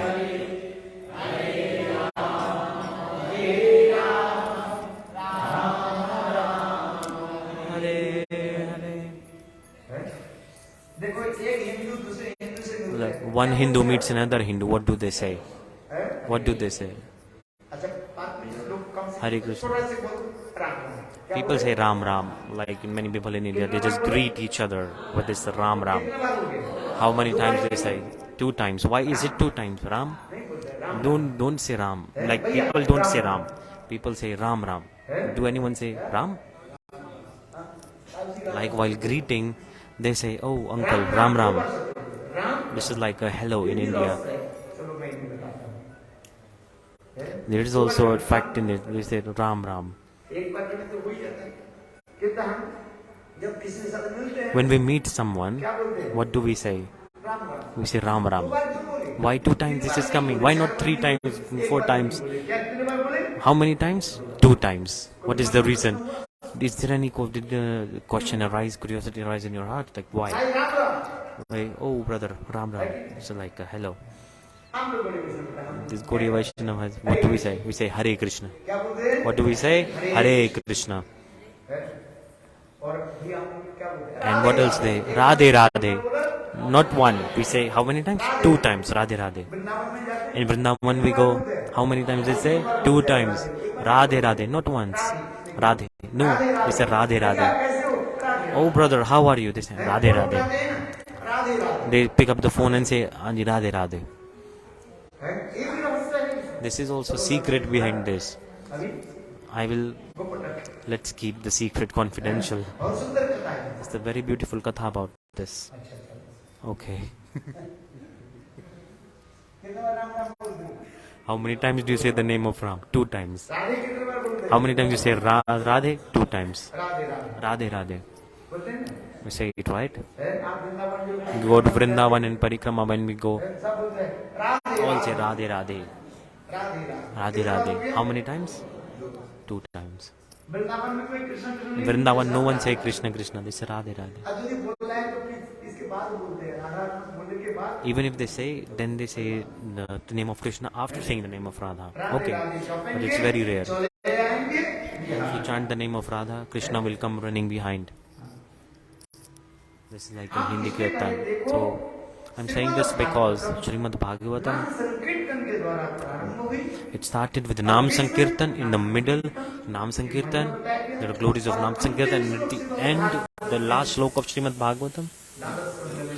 देखो एक हिंदू दूसरे हिंदू से मिलता Like है। one Hindu meets another Hindu, what do they say? है? What do they say? अच्छा बात में जो लोग कम से हरे कृष्ण। थोड़ा से बोल राम राम। क्या People बोलते say हैं? Ram Ram. Like in many people in India, they just greet each other with this Ram Ram. कितने बार हो गया? How many times they say? 2 times. Why is it 2 times? Ram? नहीं बोलते हैं, Ram Don't say Ram. Like people don't say Ram. People say Ram Ram. Do anyone say Ram? Like while greeting, they say, "Oh uncle, Ram Ram." Ram This is like a hello in India. चलो मैं इन्हें बताता हूँ। है? There is also a fact in it. We say Ram Ram. एक बार में तो हो ही जाता है। कितना हम जब किसी के साथ मिलते हैं When we meet someone, क्या बोलते हैं? what do we say? Ram Ram. We say Ram दो Ram. बार क्यों बोले? Why 2 times this is coming? Why not 3 times, 4 times? क्या कितने बार बोले? How many times? 2 times. What is the reason? Is there any did the question arise, curiosity arise in your heart? Like why? भाई Ram Ram. Like, oh brother, Ram Ram. It's like a hello. हम लोग बड़े पसंद करते हैं। This Gaudiya Vaishnava has, what do we say? We say Hare Krishna. क्या बोलते हैं? What do we say? Hare Krishna. है? और भी हम क्या बोलते हैं? And what else they? Radhe Radhe. Not one. We say how many times? 2 times. Radhe Radhe. Vrindavan में जाते हैं। In Vrindavan we go. How many times they say? 2 times. Radhe Radhe. Not once. Radhe. No. They say Radhe Radhe. कैसे हो? Radhe Oh brother, how are you? They say Radhe Radhe. Radhe ना? Radhe Radhe. They pick up the phone and say Anji Radhe Radhe. है? ये भी रहस्य है। This is also secret behind this. अभी I will गोपटक। let's keep the secret confidential. बहुत सुंदर कथा है। It's a very beautiful katha about this. अच्छा अच्छा। Okay. कितने बार राम राम बोलते हैं? How many times do you say the name of Ram? 2 times. Radhe कितने बार बोलते हैं? How many times you say Radhe? 2 times. Radhe Radhe Radhe Radhe. बोलते हैं ना? We say it right. है? आप वृंदावन जो We go to Vrindavan and Parikrama when we go. है, सब बोलते हैं Radhe All say Radhe Radhe Radhe. Radhe Radhe. Radhe कितने बार Radhe. बोलते हैं? How many times? 2 times. Vrindavan में कोई कृष्ण कृष्ण नहीं Vrindavan no one बोलता। say Krishna Krishna. They say Radhe Radhe. और यदि बोलना है तो फिर इसके बाद बोलते हैं राधा राम बोलने के बाद Even if they say, then they say the name of Krishna after saying the name of Radha. Radhe Okay. Radhe But चौपेंगे, it's very rare. चले आएंगे If you chant the name of Radha, Krishna will come running behind. This is like a Hindi kirtan. So I'm saying this because Srimad-Bhagavatam, नाम संकीर्तन के द्वारा प्रारंभ हुई। it started with Nam Sankirtan. In the middle, Nam Sankirtan. There are glories of Nam Sankirtan. And at the end, the last sloka of Srimad-Bhagavatam, द्वादश स्कंद में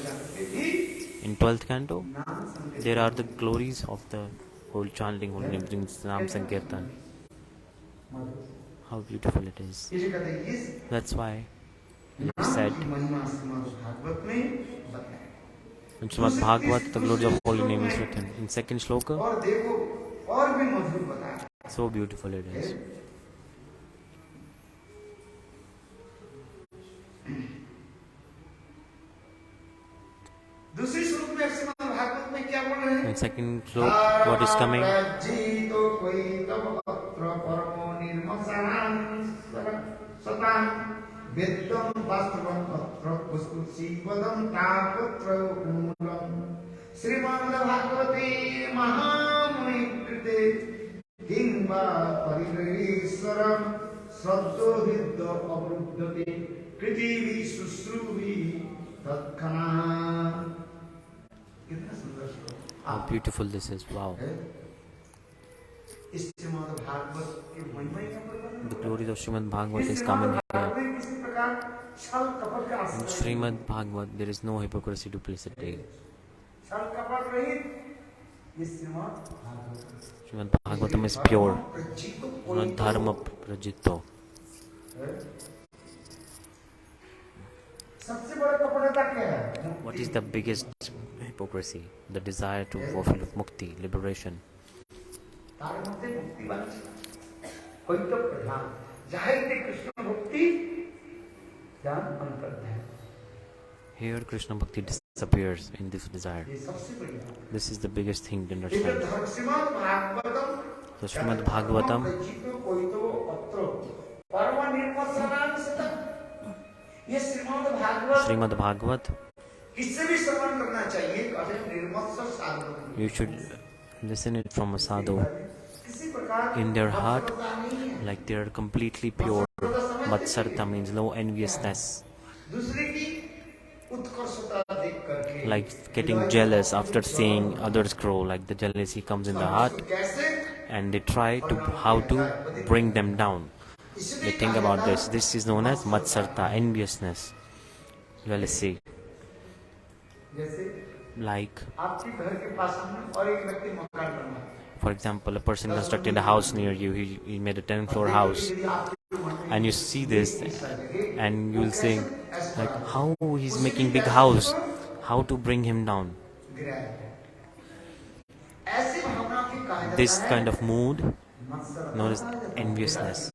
12th canto, there are the glories of the whole chanting, whole name, Nam Sankirtan. How beautiful it is. That's why it is said in Srimad-Bhagavatam, the glories of holy name is written. In second shloka, so beautiful it is. In second shloka, what is coming? Srimad-Bhagavate Mahamuni Himba Parivariswaram Sabdodhidya Abruddhate Kritivi Susruvi Tatkana. How beautiful this is, wow. The glories of Srimad-Bhagavatam is coming here. In Srimad-Bhagavatam, there is no hypocrisy, duplicity. Srimad-Bhagavatam is pure, not dharma prajito. What is the biggest hypocrisy? The desire to fulfill mukti, liberation. Here Krishna Bhakti disappears in this desire. This is the biggest thing to understand. So Srimad-Bhagavatam, Srimad-Bhagavat, you should listen it from a sadhu. In their heart, like they are completely pure. Matsarta means no enviousness. Like getting jealous after seeing others grow, like the jealousy comes in the heart and they try to how to bring them down. They think about this. This is known as Matsarta, enviousness, jealousy. Like, for example, a person constructed a house near you, he made a 10-floor house, and you see this and you will say, like, how he's making big house, how to bring him down. This kind of mood known as enviousness,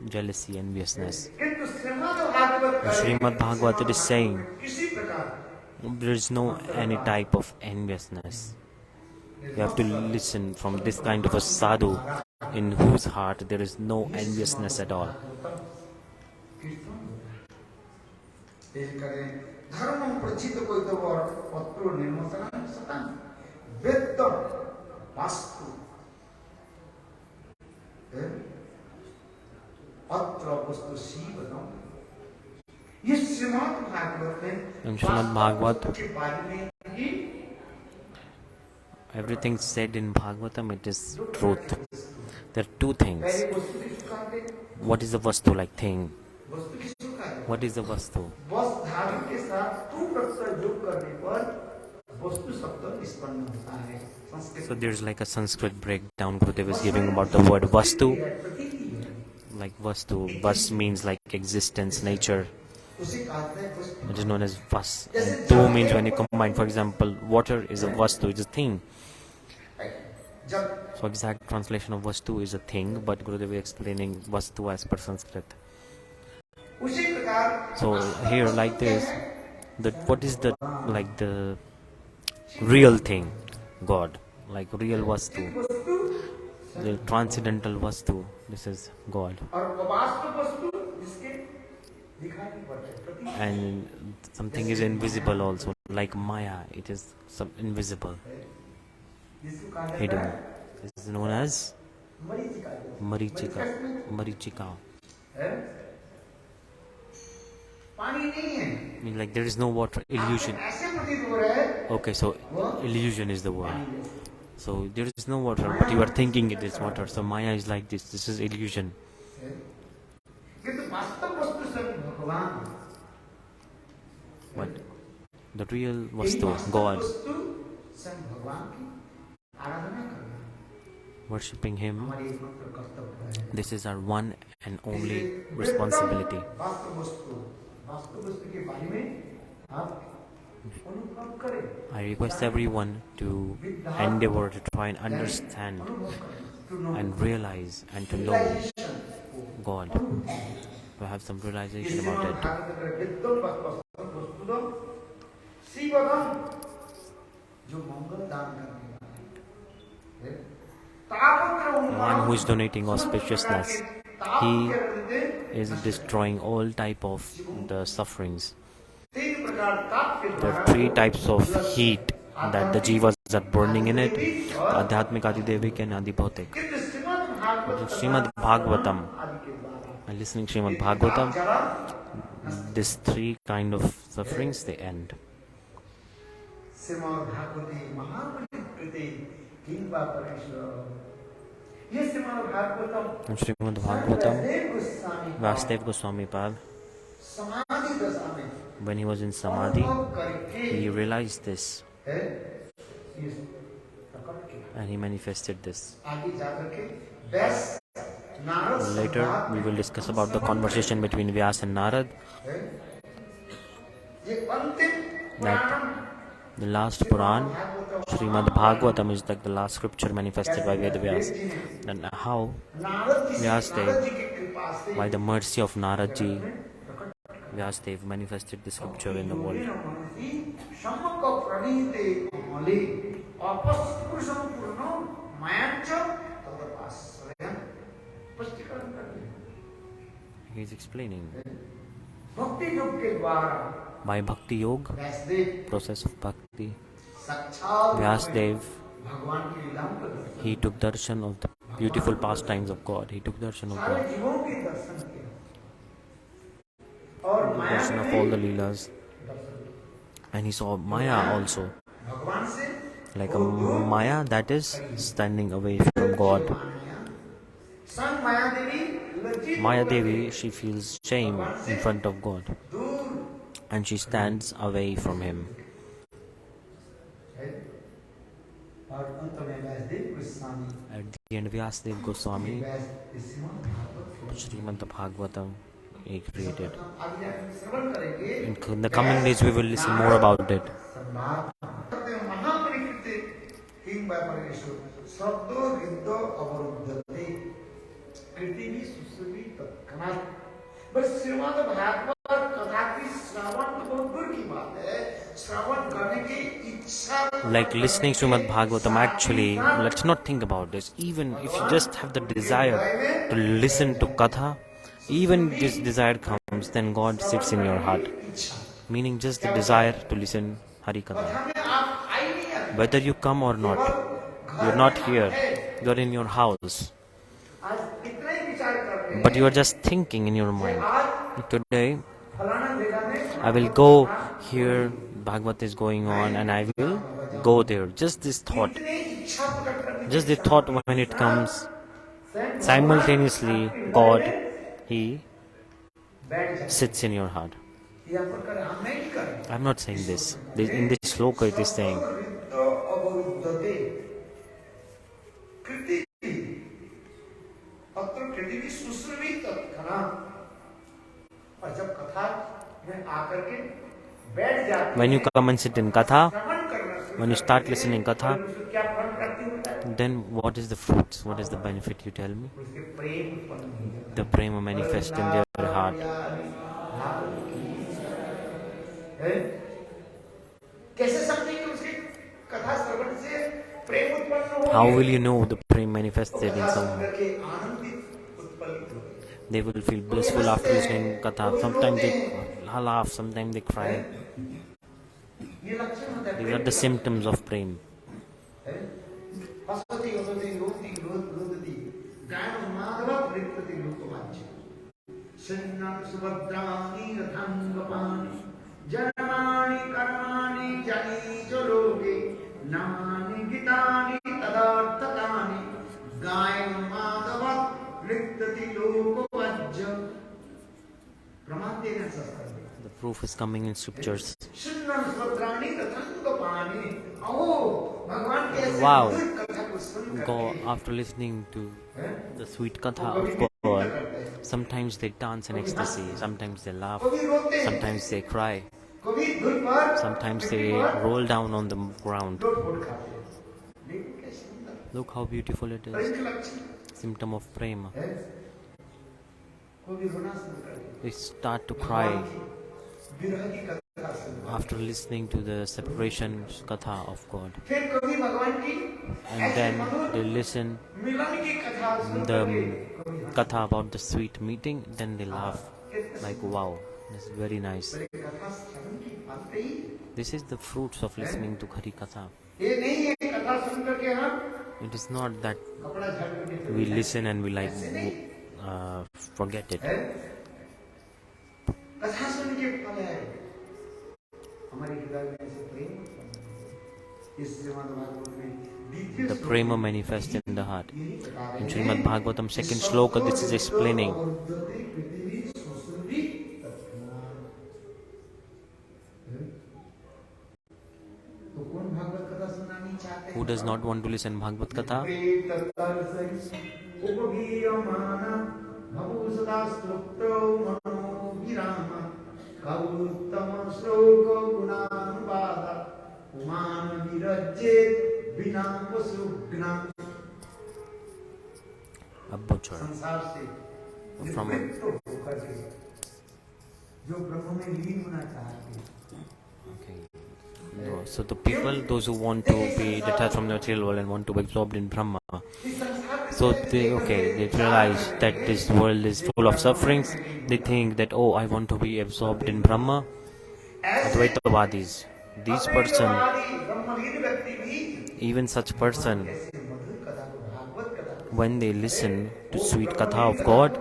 jealousy, enviousness. Srimad-Bhagavatam is saying there is no any type of enviousness. You have to listen from this kind of a sadhu in whose heart there is no enviousness at all. In Srimad-Bhagavatam, everything said in Bhagavatam, it is truth. There are two things. What is the vastu, like thing? What is the vastu? So there's like a Sanskrit breakdown Gurudev is giving about the word vastu. Like vastu, vas means like existence, nature. It is known as vas. And tu means when you combine, for example, water is a vastu, it's a thing. So exact translation of vastu is a thing, but Gurudev is explaining vastu as per Sanskrit. So here like this, what is the like the real thing? God, like real vastu, the transcendental vastu. This is God. And something is invisible also, like Maya. It is some invisible, hidden. This is known as Marichika. Means like there is no water, illusion. Okay, so illusion is the word. So there is no water, but you are thinking it is water. So Maya is like this. This is illusion. But the real Vastu, God. Worshipping Him, this is our one and only responsibility. I request everyone to endeavor to try and understand and realize and to know God, to have some realization about it. The one who is donating auspiciousness, he is destroying all type of the sufferings. There are three types of heat that the jivas are burning in it: adhyatmik, adidevik, and adibhautik. Srimad-Bhagavatam, and listening Srimad-Bhagavatam, these three kind of sufferings, they end. In Srimad-Bhagavatam, Vasudeva Goswami Pad, when he was in Samadhi, he realized this and he manifested this. Later we will discuss about the conversation between Vyasa and Narad, that the last Puran, Srimad-Bhagavatam, is like the last scripture manifested by Vedavyas, and how Vyasadev, by the mercy of Naradji, Vyasadev manifested the scripture in the world. He is explaining by Bhakti Yoga, process of Bhakti, Vyasadev, he took darshan of the beautiful pastimes of God. He took darshan of God. Darshan of all the Leelas. And he saw Maya also. Like a Maya that is standing away from God. Maya Devi, she feels shame in front of God. And she stands away from Him. At the end, Vyasadeva Goswami, Srimad-Bhagavatam, he created. In the coming days, we will listen more about it. But Srimad-Bhagavatam कथा की श्रवण तो बहुत दूर की बात है, श्रवण करने की इच्छा. Like listening to Srimad-Bhagavatam, actually, let's not think about this. Even if you just have the desire to listen to katha, even this desire comes, then God sits in your heart. Meaning just the desire to listen hari-katha. Whether you come or not, you're not here, you're in your house. But you are just thinking in your mind, today I will go here, Bhagavat is going on, and I will go there. Just this thought. Just the thought when it comes, simultaneously God, He sits in your heart. I'm not saying this. In this sloka it is saying, when you come and sit in katha, when you start listening katha, then what is the fruits? What is the benefit, you tell me? The prema manifests in their heart. How will you know the prema manifested in someone? They will feel blissful after listening katha. Sometimes they laugh, sometimes they cry. These are the symptoms of prema. The proof is coming in scriptures. Wow. Go after listening to the sweet katha of God. Sometimes they dance in ecstasy, sometimes they laugh, sometimes they cry, sometimes they roll down on the ground. Look how beautiful it is. Symptom of prema. They start to cry after listening to the separation katha of God. And then they listen the katha about the sweet meeting, then they laugh like wow, that's very nice. This is the fruits of listening to hari-katha. It is not that we listen and we like forget it. The prema manifests in the heart. In Srimad-Bhagavatam second shloka, this is explaining. Who does not want to listen Bhagavad Katha? A butcher from a so the people, those who want to be detached from the material world and want to be absorbed in Brahma, so they realize that this world is full of sufferings. They think that, oh, I want to be absorbed in Brahma. Advaitavadis, these person, even such person, when they listen to sweet katha of God,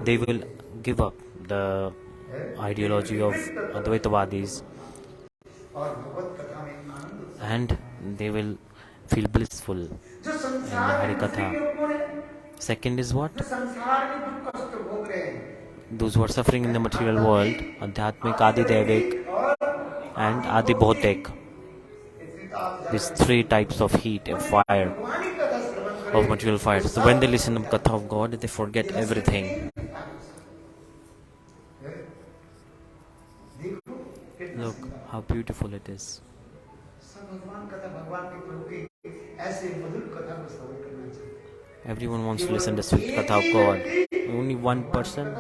they will give up the ideology of Advaitavadis and they will feel blissful in the hari-katha. Second is what? Those who are suffering in the material world, Adhyatmik, Adi-Devik and Adi-Bhautik. These three types of heat, of fire, of material fire. So when they listen to the katha of God, they forget everything. Look how beautiful it is. Everyone wants to listen to sweet katha of God. Only one person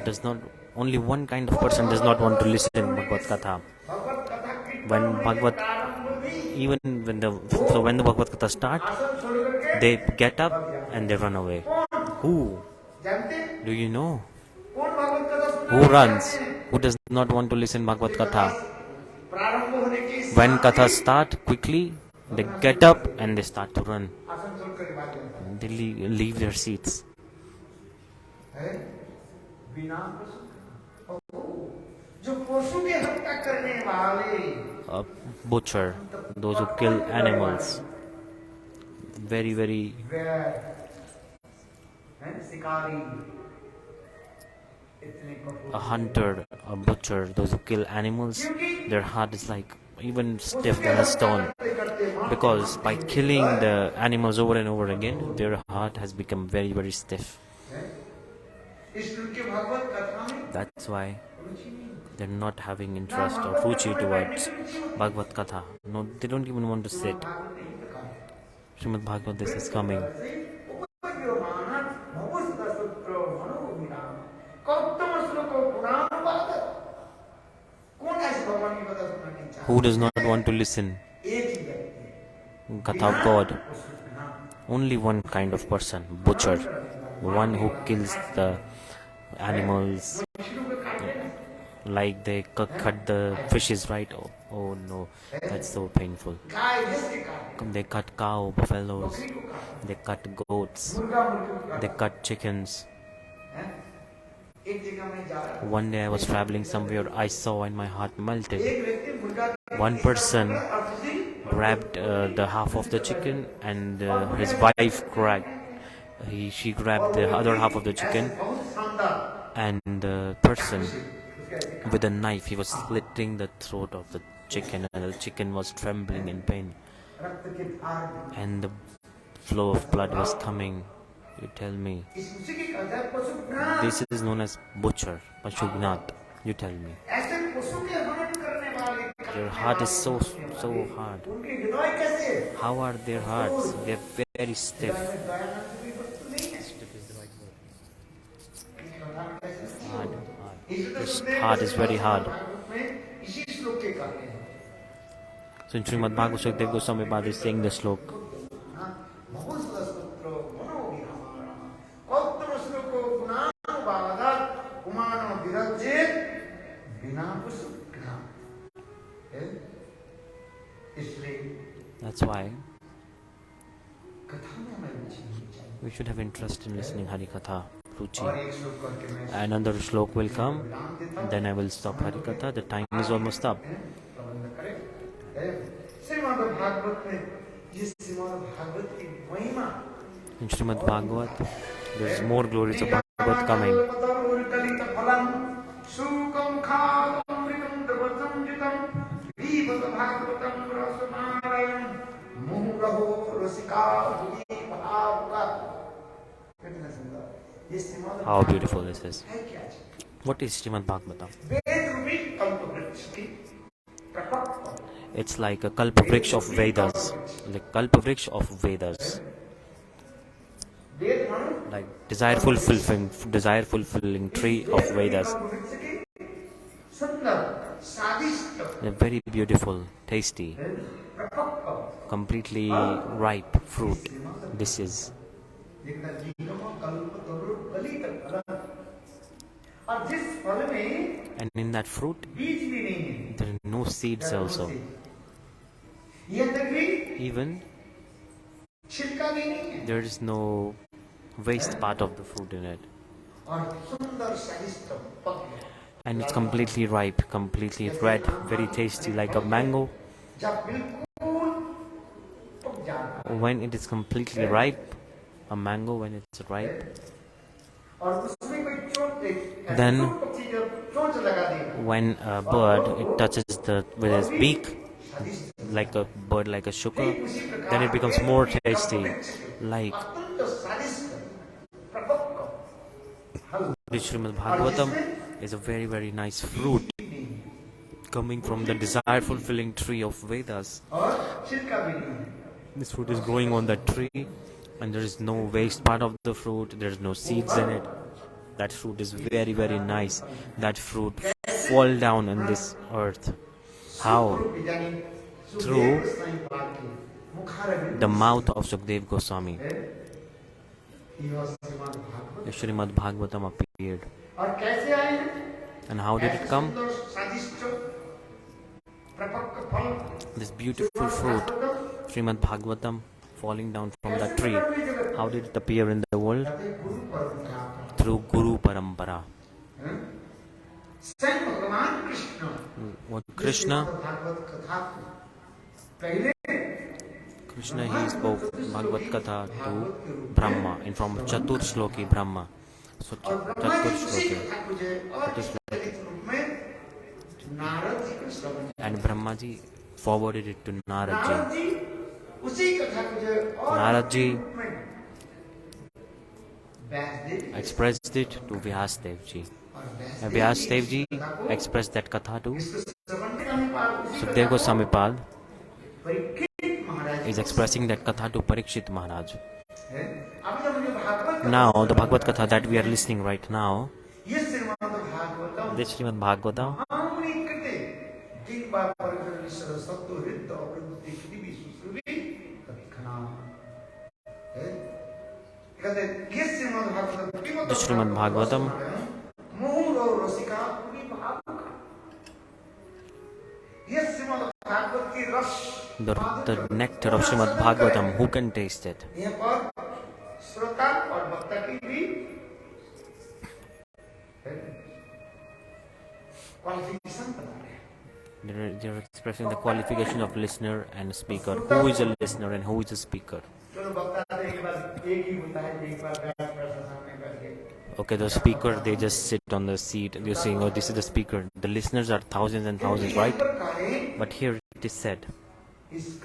does not. Only one kind of person does not want to listen to Bhagavad Katha. When the Bhagavad Katha start, they get up and they run away. Who? Do you know? Who runs? Who does not want to listen Bhagavad Katha? When Katha start, quickly they get up and they start to run. They leave their seats. A butcher, those who kill animals. Very, very a hunter, a butcher, those who kill animals, their heart is like even stiff than a stone. Because by killing the animals over and over again, their heart has become very, very stiff. That's why they're not having interest or ruchi towards Bhagavad Katha. No, they don't even want to sit. Srimad-Bhagavatam, this is coming. Who does not want to listen Katha of God? Only one kind of person, butcher, one who kills the animals, like they cut the fishes, right? Oh no, that's so painful. They cut cow, buffaloes, they cut goats, they cut chickens. One day I was traveling somewhere, I saw and my heart melted. One person grabbed the half of the chicken and his wife she grabbed the other half of the chicken, and the person with a knife. He was slitting the throat of the chicken, and the chicken was trembling in pain, and the flow of blood was coming. You tell me, this is known as butcher, Pashugnath. You tell me, your heart is so hard. How are their hearts? They are very stiff. Stiff is the right word. Hard. This heart is very hard. So in Srimad-Bhagavatam, Sukadeva Goswami Pad is saying the sloka. That's why we should have interest in listening hari-katha, ruchi. Another slok will come, then I will stop hari-katha. The time is almost up. In Srimad-Bhagavat, there is more glories of Bhagavat coming. How beautiful this is. What is Srimad-Bhagavatam? It's like a kalpavriksha of Vedas. Like kalpavriksha of Vedas. Like desire fulfilling tree of Vedas. They're very beautiful, tasty, completely ripe fruit. This is. And in that fruit, there are no seeds also. Even there is no waste part of the fruit in it. And it's completely ripe, completely red, very tasty, like a mango. When it is completely ripe, a mango when it's ripe, then when a bird it touches with his beak, like a bird, like a sugar, then it becomes more tasty. Like the Srimad-Bhagavatam is a very, very nice fruit coming from the desire fulfilling tree of Vedas. This fruit is growing on that tree, and there is no waste part of the fruit, there is no seeds in it. That fruit is very, very nice. That fruit fall down on this earth. How? Through the mouth of Sukadeva Goswami. The Srimad-Bhagavatam appeared. And how did it come? This beautiful fruit, Srimad-Bhagavatam, falling down from that tree. How did it appear in the world? Through Guru Parampara. What Krishna, he spoke Bhagavad-katha to Brahma in form of Chatur Shloki Brahma. So Chatur Shloki. And Brahmaji forwarded it to Naradji. Naradji expressed it to Vyasdevji. And Vyasdevji expressed that katha to Sukadeva Goswami Pad is expressing that katha to Parikshit Maharaj. Now, the Bhagavad Katha that we are listening right now, this Srimad-Bhagavatam, the Srimad-Bhagavatam, the nectar of Srimad-Bhagavatam, who can taste it? They're expressing the qualification of listener and speaker. Who is a listener and who is a speaker? Okay, the speaker, they just sit on the seat. They're saying, oh, this is the speaker. The listeners are thousands and thousands, right? But here it is said, who is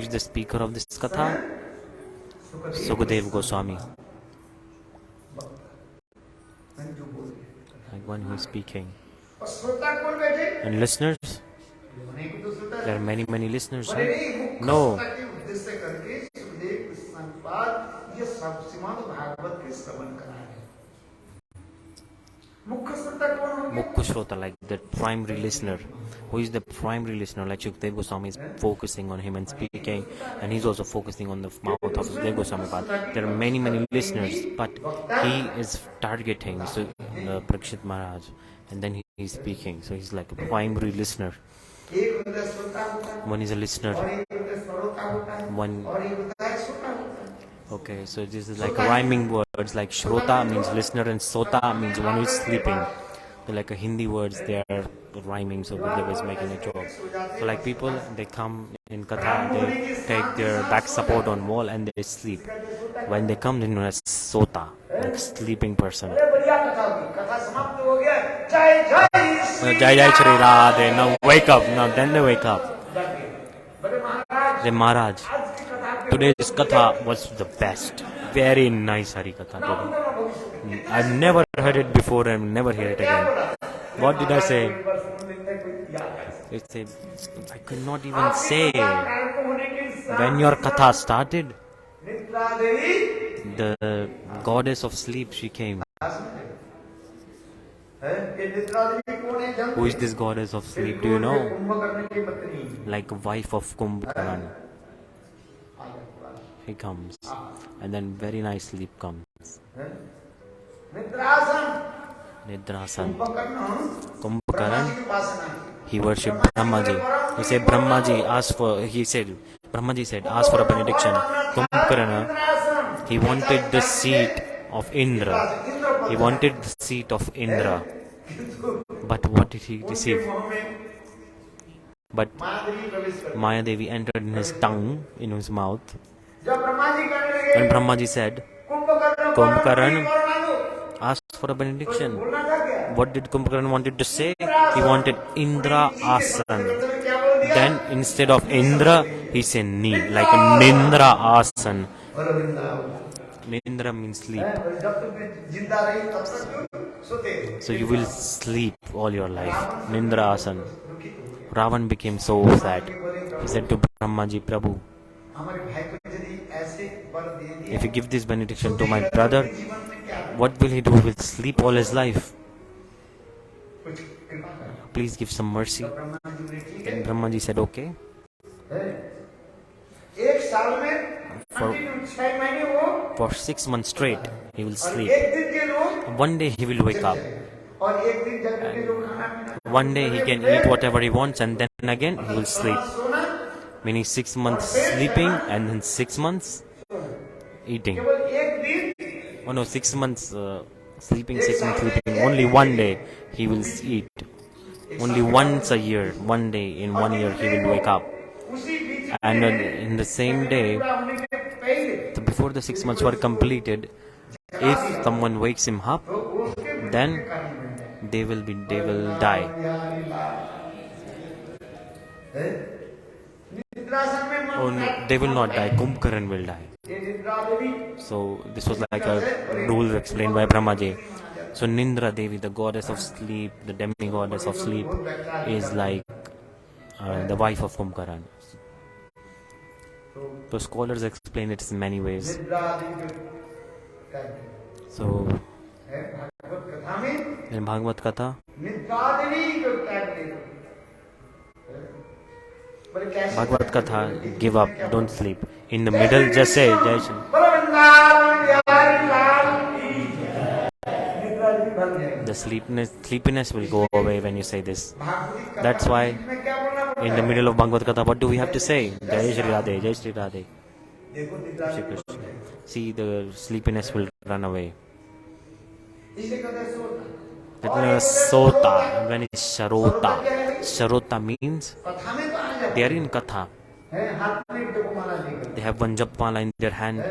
the speaker of this katha? Sukadeva Goswami. Like one who is speaking. And listeners? There are many, many listeners, right? No. Mukhya Shrota, like the primary listener. Who is the primary listener? Like Shukdev Goswami is focusing on him and speaking, and he's also focusing on the mouth of Shukdev Goswami. But there are many, many listeners, but he is targeting Parikshit Maharaj, and then he's speaking. So he's like a primary listener. One is a listener. One. Okay, so this is like rhyming words, like Shrota means listener and Sota means one who is sleeping. They're like a Hindi words, they are rhyming, so Gurudev is making a joke. So like people, they come in Katha, they take their back support on wall and they sleep. When they come, they know as Sota, like sleeping person. Jai Jai Shri Radhe, now wake up, now then they wake up. The Maharaj. Today's katha was the best. Very nice hari-katha today. I've never heard it before and never hear it again. What did I say? I said, I could not even say. When your katha started, the goddess of sleep, she came. Who is this goddess of sleep? Do you know? Like a wife of Kumbhakarna. He comes, and then very nice sleep comes. Nidrasan. Kumbhakarna, he worshipped Brahmaji. He said, Brahmaji said, ask for a benediction. Kumbhakarna, he wanted the seat of Indra. He wanted the seat of Indra. But what did he receive? But Maya Devi entered in his tongue, in his mouth. And Brahmaji said, Kumbhakarna, ask for a benediction. What did Kumbhakarna wanted to say? He wanted Indra Asan. Then instead of Indra, he said Ni, like Nindra Asan. Nindra means sleep. So you will sleep all your life. Nindra Asan. Ravan became so sad. He said to Brahmaji, Prabhu, if you give this benediction to my brother, what will he do? He will sleep all his life. Please give some mercy. And Brahmaji said, okay. For 6 months straight, he will sleep. One day he will wake up. One day he can eat whatever he wants, and then again he will sleep. Meaning 6 months sleeping and then 6 months eating. Oh no, 6 months sleeping, 6 months sleeping. Only one day he will eat. Only once a year, one day in 1 year he will wake up. And in the same day, before the 6 months were completed, if someone wakes him up, then they will die. Oh no, they will not die. Kumbhakarna will die. So this was like a rule explained by Brahmaji. So Nindra Devi, the goddess of sleep, the demi-goddess of sleep, is like the wife of Kumbhakarna. So scholars explain it in many ways. So in Bhagavad Katha, give up, don't sleep. In the middle, just say Jai Shri. The sleepiness will go away when you say this. That's why in the middle of Bhagavad Katha, what do we have to say? Jai Shri Radhe, Jai Shri Radhe. Shri Krishna. See, the sleepiness will run away. Sota, when it's Sharota. Sharota means they are in Katha. They have one japmala in their hand.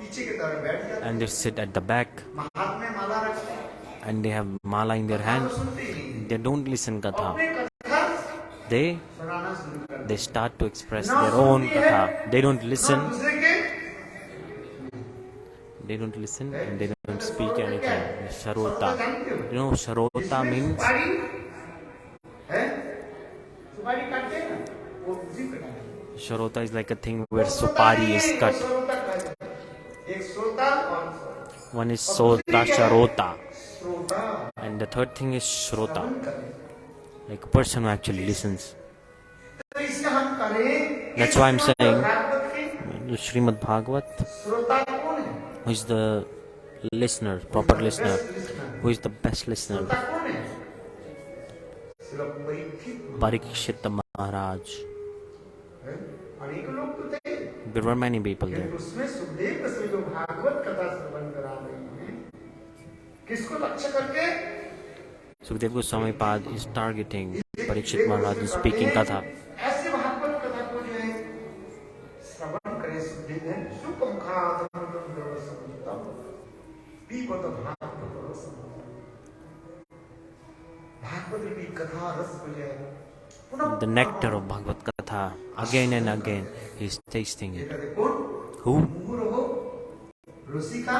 पीछे की तरफ बैठ जाते and they sit at the back हैं, हाथ में माला रखते हैं, and they have mala in their कथा hand. तो सुनते ही नहीं, They don't listen katha. अपने कथा They सुनाना शुरू कर they देते start to express ना their own सुनती है, katha. They don't ना listen. दूसरे के They don't listen and they don't speak श्रोता क्या anything. है? Sharota. श्रोता जानते हो? You know, Sharota जिसमें means सुपारी है, सुपारी काटते हैं ना, वो उसी प्रकार है। Sharota is like a thing where वो श्रोता supari नहीं is है, cut. वो श्रोता कहते हैं। एक श्रोता और One is और दूसरी Sota, क्या है? Sharota, श्रोता and the third thing is Shrota, श्रवण करे। like a person who actually listens. तो इससे हम करें, That's why I'm इस saying भागवत की the Srimad-Bhagavat, श्रोता कौन है? who is the listener, proper listener, who is the best listener? श्रोता कौन है? Shri Parikshit Parikshit Maharaj. है? अनेक लोग तो थे, There were many people लेकिन there. उसमें सुखदेव से जो भागवत कथा श्रवण करा रहे हैं, किसको लक्ष्य करके? Sukdev Goswami Pad is targeting Parikshit Maharaj in speaking katha. ऐसे भागवत कथा को जो है श्रवण करे सुखदेव ने, सुखम खातम समझता पीपत भागवत रस भागवत की कथा रस को जो है The nectar of Bhagavad Katha, again and again, he is tasting it. Who? रसिका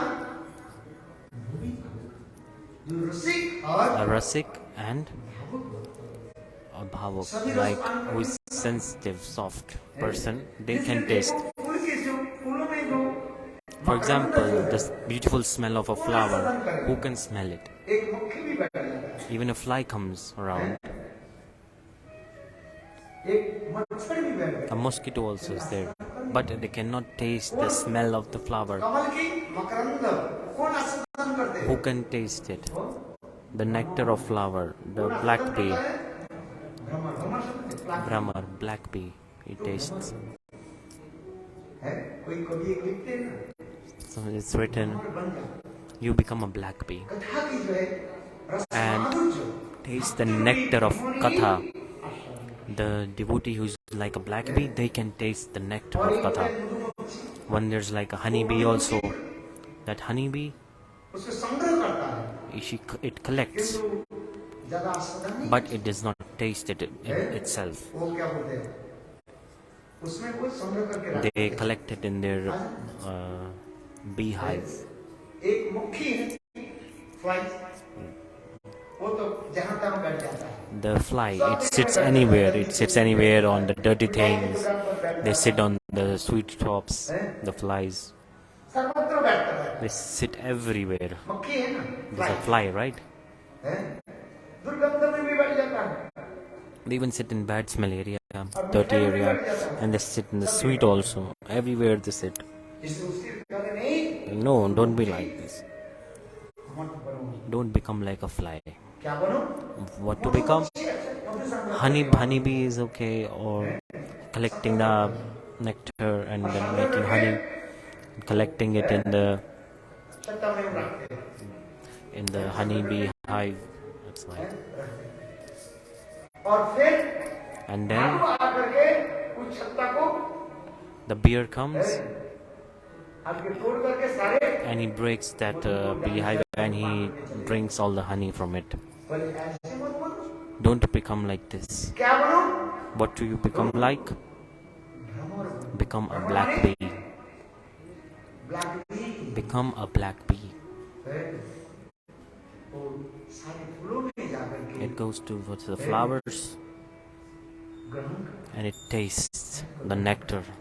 जो रसिक और A rasik and a bhavuk, like who is sensitive, soft person, they can taste. फूल के जो फूलों में जो For example, the beautiful smell of a flower, who can smell it? एक मक्खी भी बैठ जाता है, Even a fly comes around, एक मच्छर भी बैठ जाता a mosquito also is there, but they cannot taste the smell of the है। flower. कमल की मकरंद कौन आस्वादन करते हैं? Who can taste it? The nectar of flower, the black bee, भ्रमर भ्रमर शब्द है, Brahmar, black bee, he tastes. है कोई कवि एक लिखते हैं ना, So it's written, भ्रमर बन जाता है। you become a black bee. कथा की जो है रस And माधुर्य, taste the nectar of katha. The devotee who is like a black bee, they can taste the nectar और of एक katha. है मधुमक्खी, When there's like a honey bee also, that honey bee, उसको संग्रह करता है, it collects, किंतु ज्यादा आस्वादन नहीं, but it does not taste it in itself. वो क्या बोलते हैं, उसमें वो संग्रह करके रखते They हैं। collect it in their beehive. एक मक्खी है, फ्लाई, वो तो जहाँ तहाँ बैठ जाता है, The fly, it sits anywhere on the dirty things. They sit on the sweet tops, the flies. सर्वत्र बैठता है, They sit everywhere. मक्खी है ना, There's a fly, right? है, दुर्गंध में भी बैठ जाता है, They even sit in bad smell area, dirty area, and they sit in the sweet also. Everywhere they sit. इसलिए उसके कहते नहीं, No, don't be like this. मत बनो, Don't become like a fly. क्या बनो? What to become? Honeybee is okay, or collecting the nectar and then making honey, collecting it छत्ता में रखते हैं, in the honeybee hive. That's why. और फिर And then आकर के उस छत्ता को the bear comes आपके तोड़ करके सारे, and he breaks that beehive and he drinks all the honey from it. पर ऐसे मत बनो, Don't become like this. क्या बनो? What do you become like? भ्रमर बनो, Become a black bee. Black bee, Become a black bee. वो सारे फूलों में जाकर के It goes to the flowers ग्रहण करता and it tastes the nectar. है।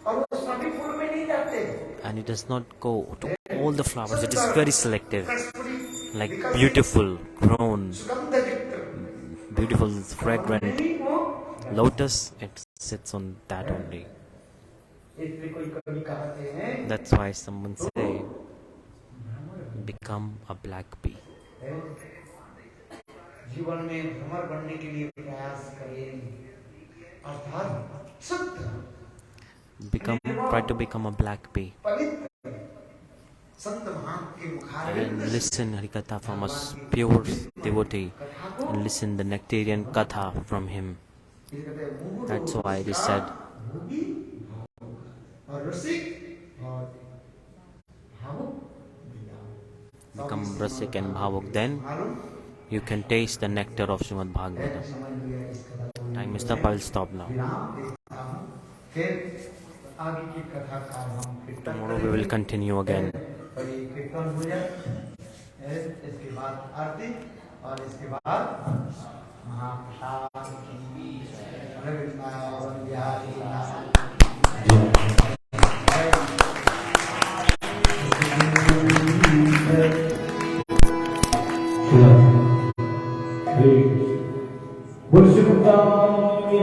और वो सभी फूल में नहीं जाते, And it does not go to all the flowers. It is very selective. Kasturi, Like beautiful, grown, सुगंधयुक्त, beautiful, fragrant नहीं वो, lotus, it sits on that only. इसलिए कोई कवि कहते हैं, That's why someone say, become a black bee. जीवन में भ्रमर बनने के लिए प्रयास करें, अर्थात शुद्ध, Try to become a black bee. पवित्र, संत महान के And मुखारविंद listen hari-katha from a pure devotee. And listen the nectarian katha from him. That's why it is said, और रसिक और become rasik and bhavuk, then you can taste the nectar of Srimad-Bhagavatam. Time is up, I will stop now. Tomorrow we will continue again. इसके बाद आरती और इसके बाद महाप्रसाद Purushottam Masa